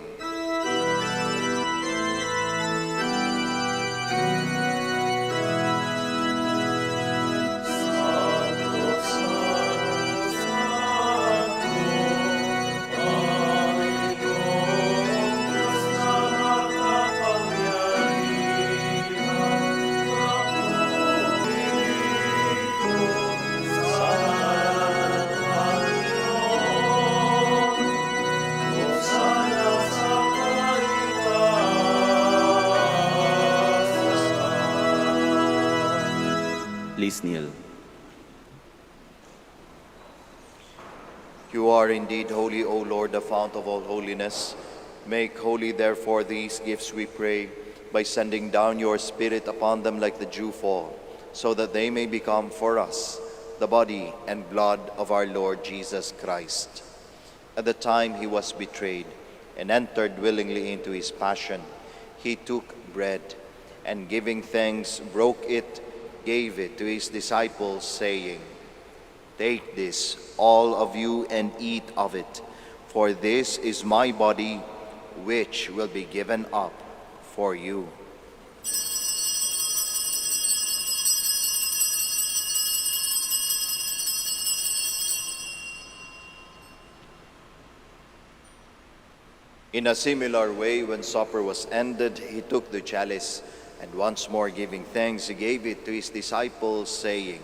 Please kneel. You are indeed holy, O Lord, the fount of all holiness. Make holy, therefore, these gifts, we pray, by sending down your Spirit upon them like the dewfall, so that they may become for us the body and blood of our Lord Jesus Christ. At the time he was betrayed and entered willingly into his passion, he took bread, and giving thanks, broke it, gave it to his disciples, saying, "Take this, all of you, and eat of it, for this is my body, which will be given up for you." In a similar way, when supper was ended, he took the chalice, and once more giving thanks, he gave it to his disciples, saying,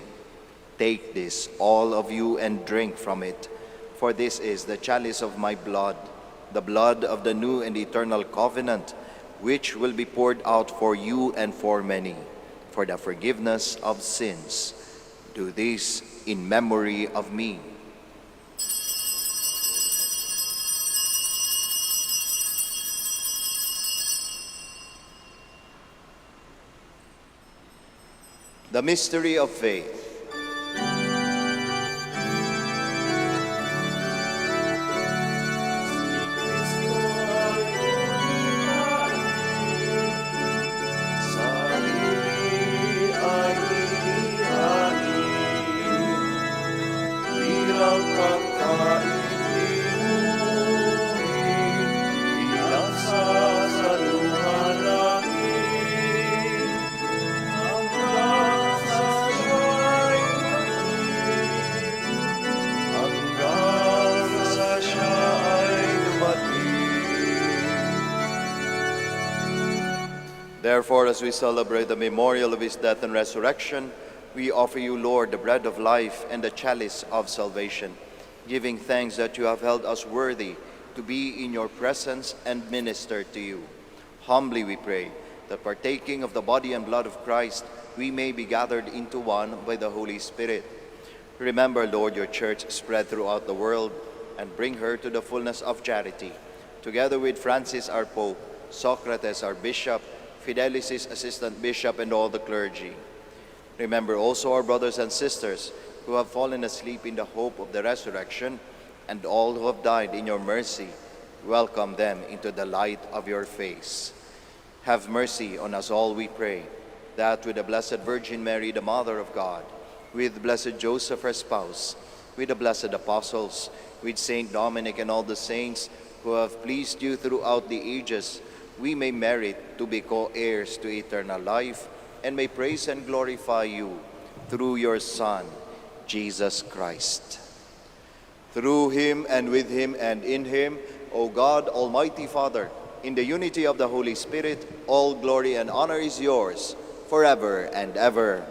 "Take this, all of you, and drink from it, for this is the chalice of my blood, the blood of the new and eternal covenant, which will be poured out for you and for many, for the forgiveness of sins. Do this in memory of me." The mystery of faith. Therefore, as we celebrate the memorial of his death and resurrection, we offer you, Lord, the bread of life and the chalice of salvation, giving thanks that you have held us worthy to be in your presence and minister to you. Humbly we pray that partaking of the body and blood of Christ, we may be gathered into one by the Holy Spirit. Remember, Lord, your church spread throughout the world, and bring her to the fullness of charity, together with Francis our Pope, Socrates our Bishop, Fidelis' Assistant Bishop, and all the clergy. Remember also our brothers and sisters who have fallen asleep in the hope of the resurrection, and all who have died in your mercy. Welcome them into the light of your face. Have mercy on us all, we pray, that with the Blessed Virgin Mary, the Mother of God, with Blessed Joseph, her spouse, with the blessed apostles, with Saint Dominic and all the saints who have pleased you throughout the ages, we may merit to be co-heirs to eternal life, and may praise and glorify you through your Son, Jesus Christ. Through him, and with him, and in him, O God, Almighty Father, in the unity of the Holy Spirit, all glory and honor is yours, forever and ever.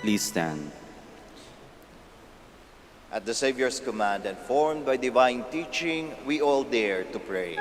Please stand. At the Savior's command and formed by divine teaching, we all dare to pray.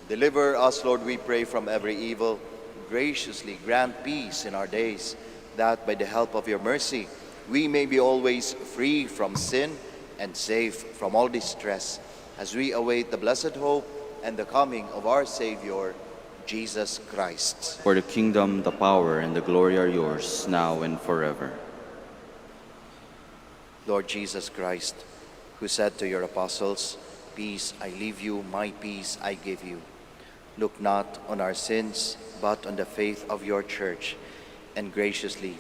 Deliver us, Lord, we pray, from every evil. Graciously grant peace in our days, that by the help of your mercy we may be always free from sin and safe from all distress as we await the blessed hope and the coming of our Savior, Jesus Christ. For the kingdom, the power, and the glory are yours, now and forever. Lord Jesus Christ, who said to your apostles, "Peace I leave you, my peace I give you," look not on our sins, but on the faith of your church, and graciously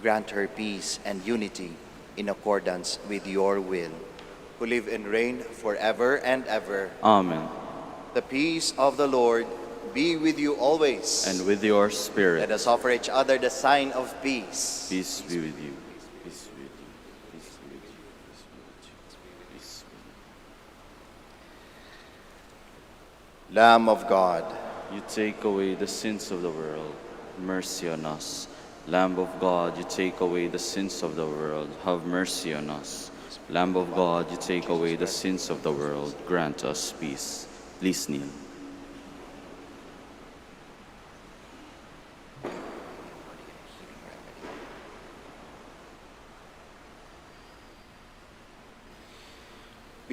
grant her peace and unity in accordance with your will, who live and reign forever and ever. Amen. The peace of the Lord be with you always. And with your spirit. Let us offer each other the sign of peace. Peace be with you. Peace be with you. Peace be with you. Peace be with you. Peace be with you. Lamb of God, You take away the sins of the world. Mercy on us. Lamb of God, you take away the sins of the world. Have mercy on us. Lamb of God, you take away the sins of the world. Grant us peace. Please kneel.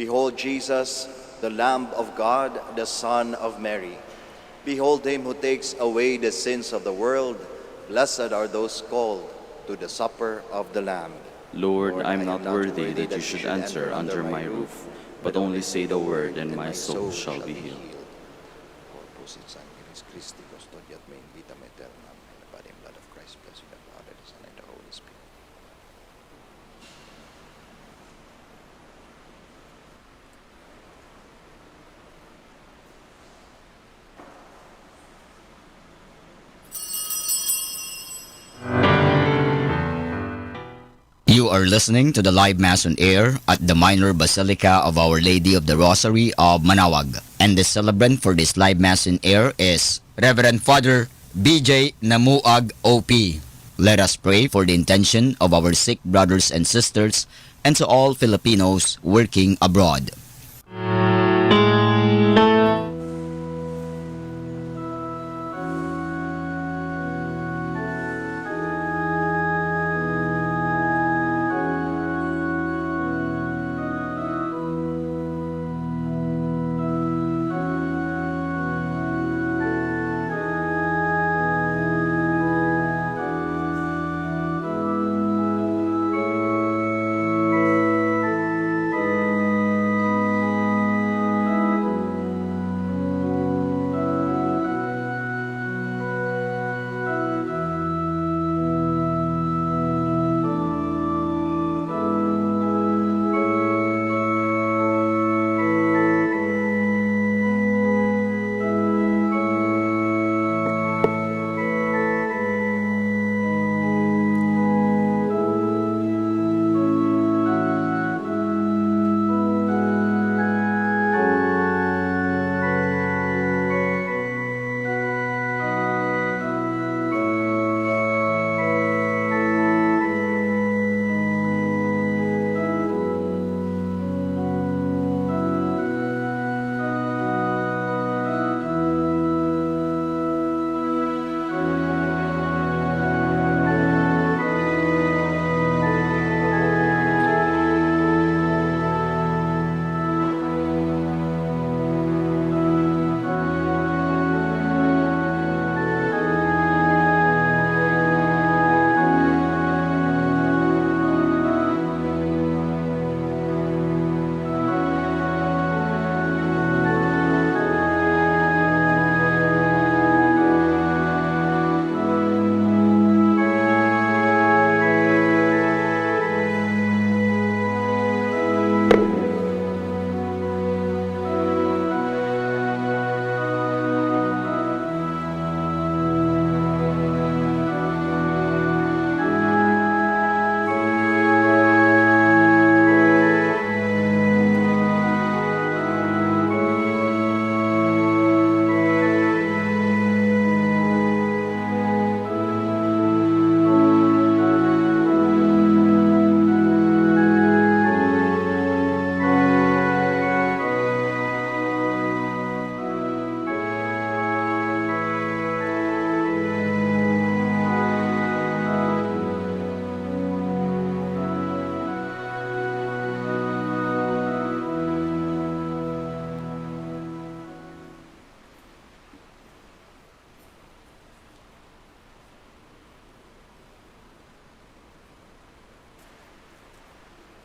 behold Jesus, the Lamb of God, the Son of Mary. Behold him who takes away the sins of the world. Blessed are those called to the supper of the Lamb. Lord, I am not worthy that you should enter under my roof, but only say the word, and my soul shall be healed. Corpus et Sanctis Christi custodiat me in vitam aeternam, and the body and blood of Christ, blessed the Father, the Son, and the Holy Spirit. You are listening to the live Mass on air at the Minor Basilica of Our Lady of the Rosary of Manaoag. And the celebrant for this live Mass on air is Reverend Father BJ Namuag OP. Let us pray for the intention of our sick brothers and sisters and to all Filipinos working abroad.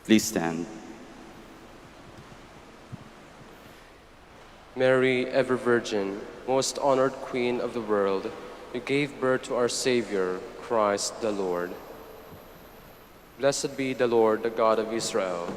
Please stand. Mary, ever Virgin, most honored Queen of the world, you gave birth to our Savior, Christ the Lord. Blessed be the Lord, the God of Israel.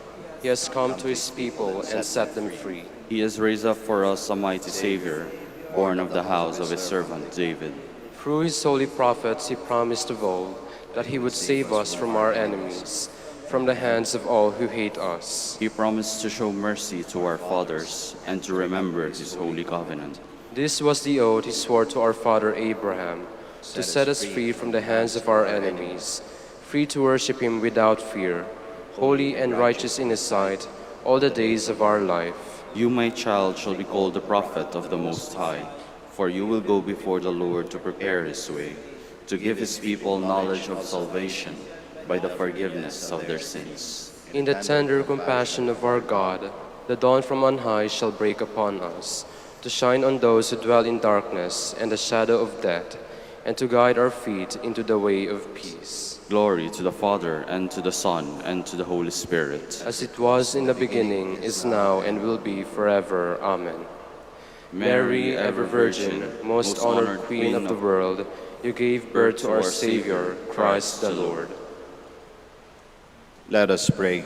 He has come to his people and set them free. He has raised up for us a mighty Savior, born of the house of his servant David. Through his holy prophets he promised of old that he would save us from our enemies, from the hands of all who hate us. He promised to show mercy to our fathers and to remember his holy covenant. This was the oath he swore to our father Abraham, to set us free from the hands of our enemies, free to worship him without fear, holy and righteous in his sight, all the days of our life. You, my child, shall be called the prophet of the Most High, for you will go before the Lord to prepare his way, to give his people knowledge of salvation by the forgiveness of their sins. In the tender compassion of our God, the dawn from on high shall break upon us, to shine on those who dwell in darkness and the shadow of death, and to guide our feet into the way of peace. Glory to the Father, and to the Son, and to the Holy Spirit. As it was in the beginning, is now, and will be forever. Amen. Mary, ever Virgin, most honored Queen of the world, you gave birth to our Savior, Christ the Lord. Let us pray.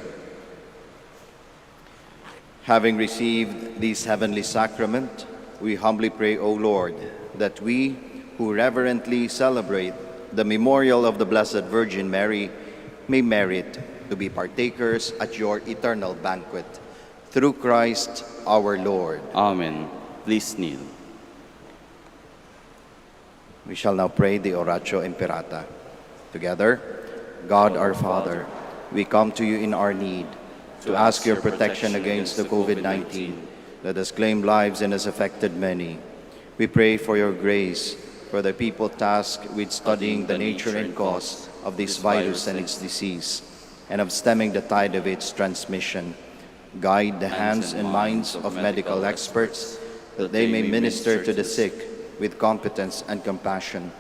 Having received this heavenly sacrament, we humbly pray, O Lord, that we who reverently celebrate the memorial of the Blessed Virgin Mary may merit to be partakers at your eternal banquet. Through Christ our Lord. Amen. Please kneel. We shall now pray the Oratio Imperata. Together, God our Father, we come to you in our need to ask your protection against the COVID-19 that has claimed lives and has affected many. We pray for your grace for the people tasked with studying the nature and cause of this virus and its disease, and of stemming the tide of its transmission. Guide the hands and minds of medical experts that they may minister to the sick with competence and compassion,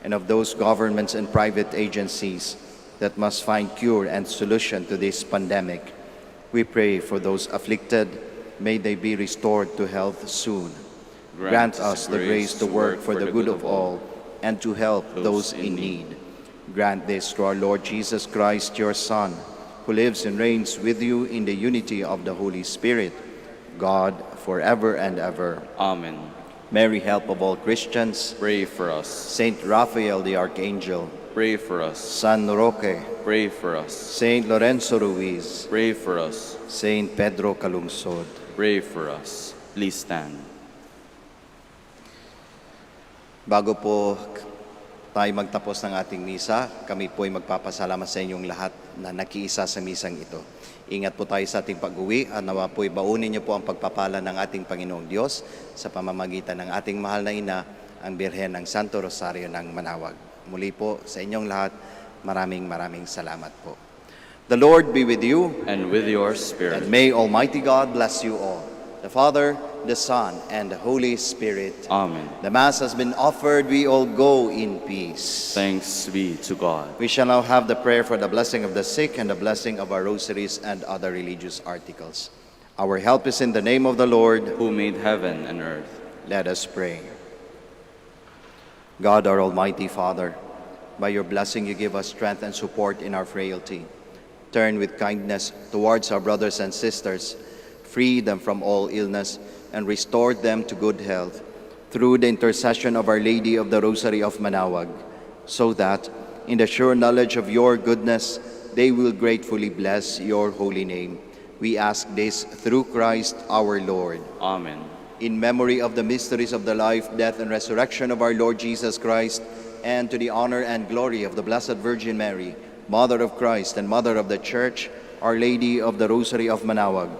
and of those governments and private agencies that must find cure and solution to this pandemic. We pray for those afflicted, may they be restored to health soon. Grant us the grace to work for the good of all and to help those in need. Grant this through our Lord Jesus Christ, your Son, who lives and reigns with you in the unity of the Holy Spirit, God, forever and ever. Amen. Mary, help of all Christians, Pray for us. Saint Raphael the Archangel, Pray for us. San Roque, Pray for us. Saint Lorenzo Ruiz, Pray for us. Saint Pedro Calungsod. Pray for us. Please stand. Bago po tayo magtapos ng ating misa, kami po ay magpapasalamat sa inyong lahat na nakiisa sa misang ito. Ingat po tayo sa ating pag-uwi at nawa po ibaunin niyo po ang pagpapala ng ating Panginoong Diyos sa pamamagitan ng ating mahal na ina, ang Birhen ng Santo Rosario ng Manaoag. Muli po sa inyong lahat, maraming salamat po. The Lord be with you, And with your spirit. and may Almighty God bless you all, the Father, the Son, and the Holy Spirit. Amen. The Mass has been offered. We all go in peace. Thanks be to God. We shall now have the prayer for the blessing of the sick and the blessing of our rosaries and other religious articles. Our help is in the name of the Lord. Who made heaven and earth. Let us pray. God, our Almighty Father, by your blessing you give us strength and support in our frailty. Turn with kindness towards our brothers and sisters, free them from all illness, and restore them to good health through the intercession of Our Lady of the Rosary of Manaoag, so that, in the sure knowledge of your goodness, they will gratefully bless your holy name. We ask this through Christ our Lord. Amen. In memory of the mysteries of the life, death, and resurrection of our Lord Jesus Christ, and to the honor and glory of the Blessed Virgin Mary, Mother of Christ and Mother of the Church, Our Lady of the Rosary of Manaoag,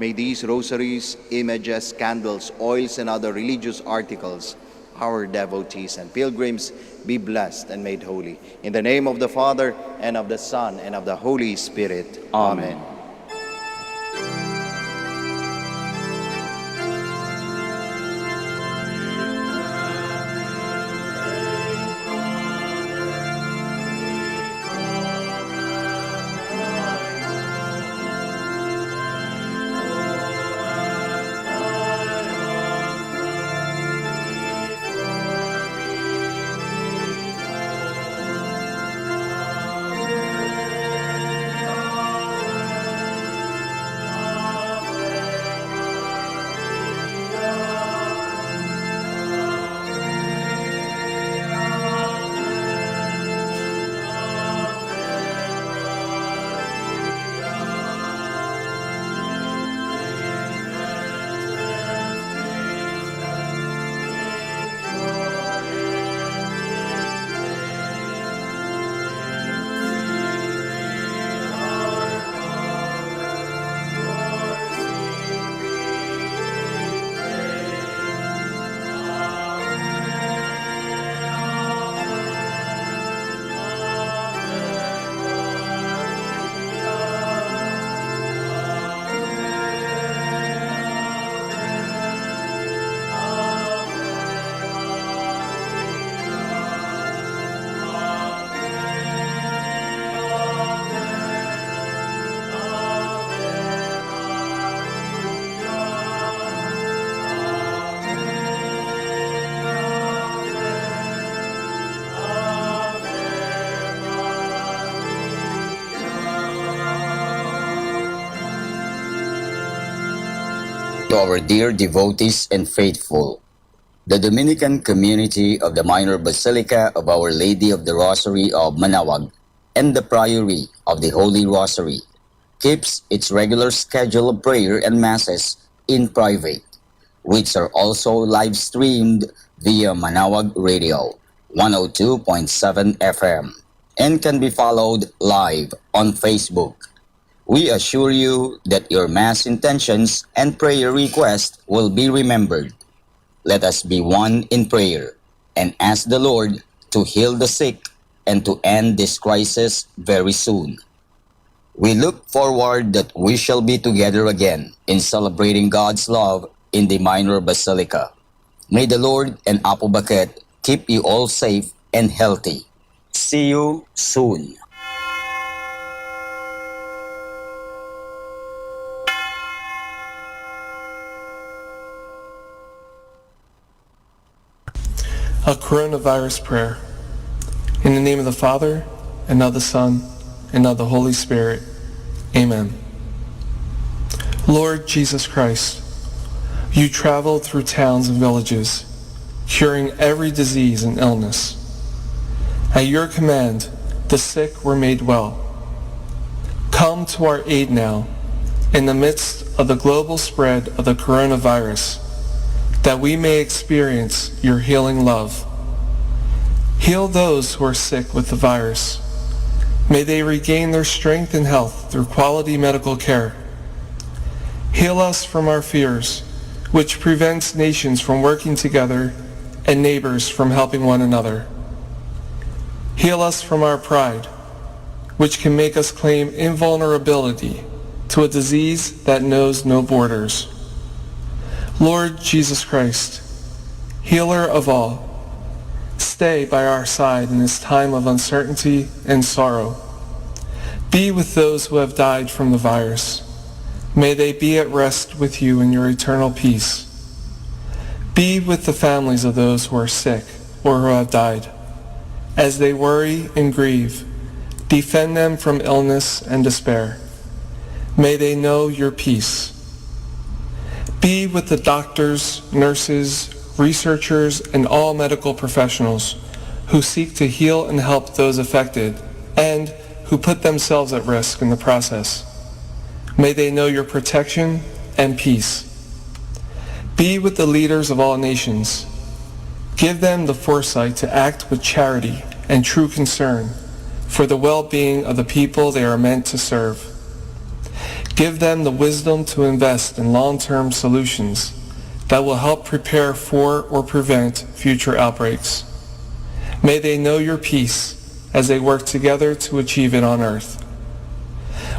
may these rosaries, images, candles, oils, and other religious articles, our devotees and pilgrims, be blessed and made holy. In the name of the Father, and of the Son, and of the Holy Spirit. Amen. to our dear devotees and faithful. The Dominican community of the Minor Basilica of Our Lady of the Rosary of Manaoag and the Priory of the Holy Rosary keeps its regular schedule of prayer and masses in private, which are also live streamed via Manaoag Radio 102.7 FM and can be followed live on Facebook. We assure you that your Mass intentions and prayer requests will be remembered. Let us be one in prayer and ask the Lord to heal the sick and to end this crisis very soon. We look forward that we shall be together again in celebrating God's love in the Minor Basilica. May the Lord and Apo Baket keep you all safe and healthy. See you soon. A coronavirus prayer. In the name of the Father, and of the Son, and of the Holy Spirit. Amen. Lord Jesus Christ, you traveled through towns and villages, curing every disease and illness. At your command, the sick were made well. Come to our aid now, in the midst of the global spread of the coronavirus, that we may experience your healing love. Heal those who are sick with the virus. May they regain their strength and health through quality medical care. Heal us from our fears, which prevents nations from working together and neighbors from helping one another. Heal us from our pride, which can make us claim invulnerability to a disease that knows no borders. Lord Jesus Christ, healer of all, stay by our side in this time of uncertainty and sorrow. Be with those who have died from the virus. May they be at rest with you in your eternal peace. Be with the families of those who are sick or who have died. As they worry and grieve, defend them from illness and despair. May they know your peace. Be with the doctors, nurses, researchers, and all medical professionals who seek to heal and help those affected and who put themselves at risk in the process. May they know your protection and peace. Be with the leaders of all nations. Give them the foresight to act with charity and true concern for the well-being of the people they are meant to serve. Give them the wisdom to invest in long-term solutions that will help prepare for or prevent future outbreaks. May they know your peace as they work together to achieve it on earth.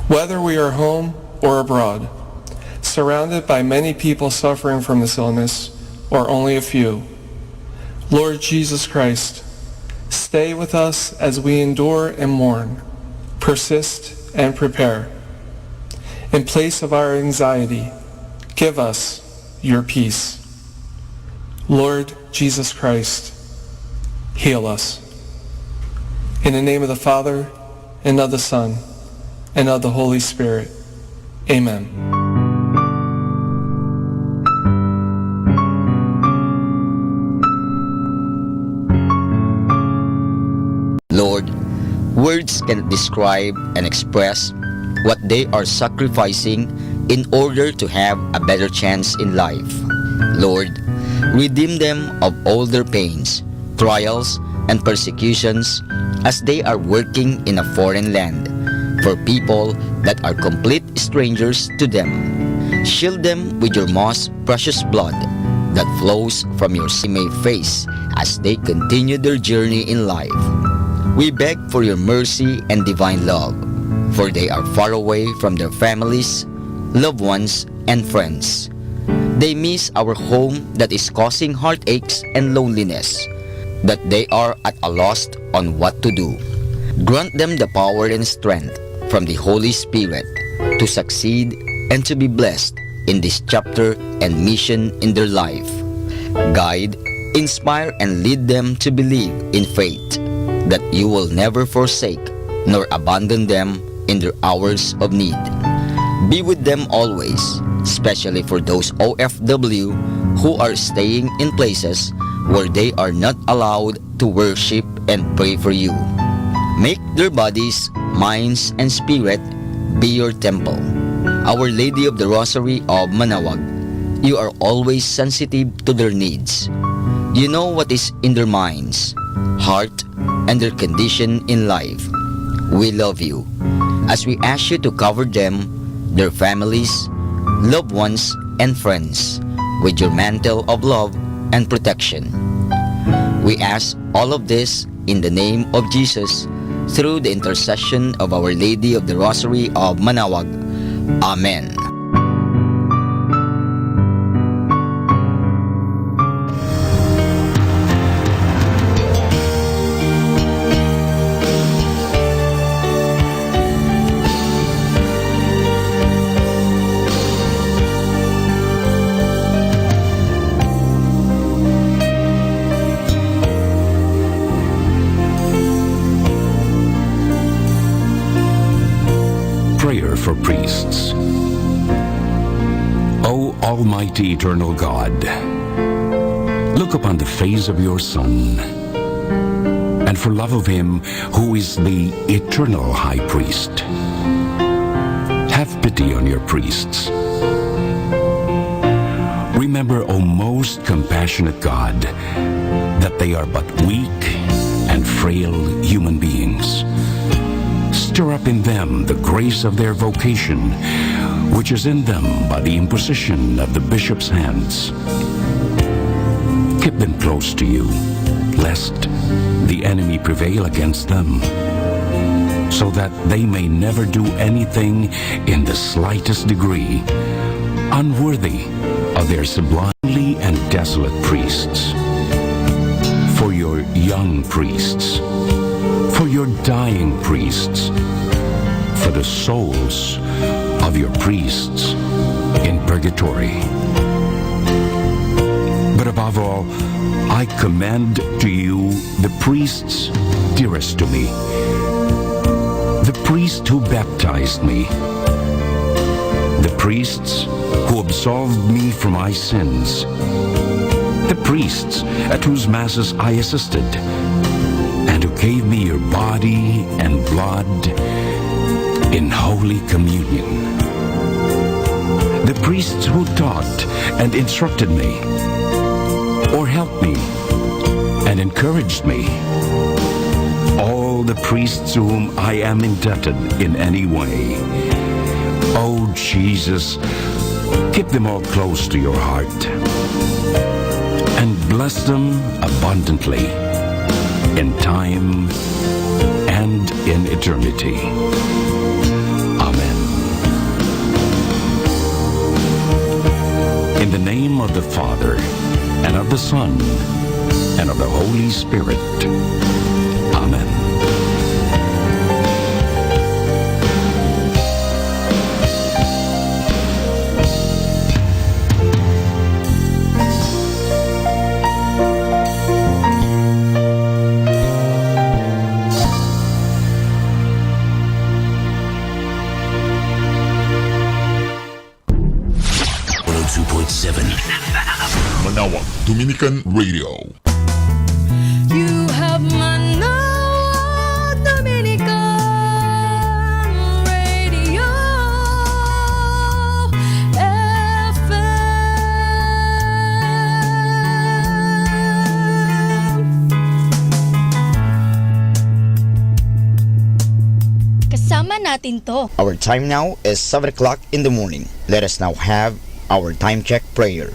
Whether we are home or abroad, surrounded by many people suffering from this illness, or only a few, Lord Jesus Christ, stay with us as we endure and mourn, persist and prepare. In place of our anxiety, give us your peace. Lord Jesus Christ, heal us. In the name of the Father, and of the Son, and of the Holy Spirit. Amen. Lord, words cannot describe and express what they are sacrificing in order to have a better chance in life. Lord, redeem them of all their pains, trials, and persecutions as they are working in a foreign land for people that are complete strangers to them. Shield them with your most precious blood that flows from your may face as they continue their journey in life. We beg for your mercy and divine love, for they are far away from their families, loved ones, and friends. They miss our home that is causing heartaches and loneliness, that they are at a loss on what to do. Grant them the power and strength from the Holy Spirit to succeed and to be blessed in this chapter and mission in their life. Guide, inspire, and lead them to believe in faith that you will never forsake nor abandon them in their hours of need. Be with them always, especially for those OFW who are staying in places where they are not allowed to worship and pray for you. Make their bodies, minds, and spirit be your temple. Our Lady of the Rosary of Manaoag, you are always sensitive to their needs. You know what is in their minds, heart, and their condition in life. We love you as we ask you to cover them, their families, loved ones, and friends with your mantle of love and protection. We ask all of this in the name of Jesus through the intercession of Our Lady of the Rosary of Manaoag. Amen. Prayer for priests. O Almighty Eternal God, look upon the face of your Son, and for love of him who is the eternal High Priest, have pity on your priests. Remember, O most compassionate God, that they are but weak and frail human beings. Stir up in them the grace of their vocation, which is in them by the imposition of the bishop's hands. Keep them close to you, lest the enemy prevail against them, so that they may never do anything in the slightest degree unworthy of their sublimely and desolate priests. For your young priests, for your dying priests, for the souls of your priests in purgatory. But above all, I commend to you the priests dearest to me, the priest who baptized me, the priests who absolved me from my sins, the priests at whose masses I assisted, and who gave me your body and blood in Holy Communion. The priests who taught and instructed me, or helped me and encouraged me. All the priests to whom I am indebted in any way. Oh Jesus, keep them all close to your heart and bless them abundantly in time and in eternity. Amen. In the name of the Father, and of the Son, and of the Holy Spirit. Amen. Manaoag, Dominican Radio. You have Manaoag, Dominican Radio FM. Kasama natin to. Our time now is 7 o'clock in the morning. Let us now have our time check prayer.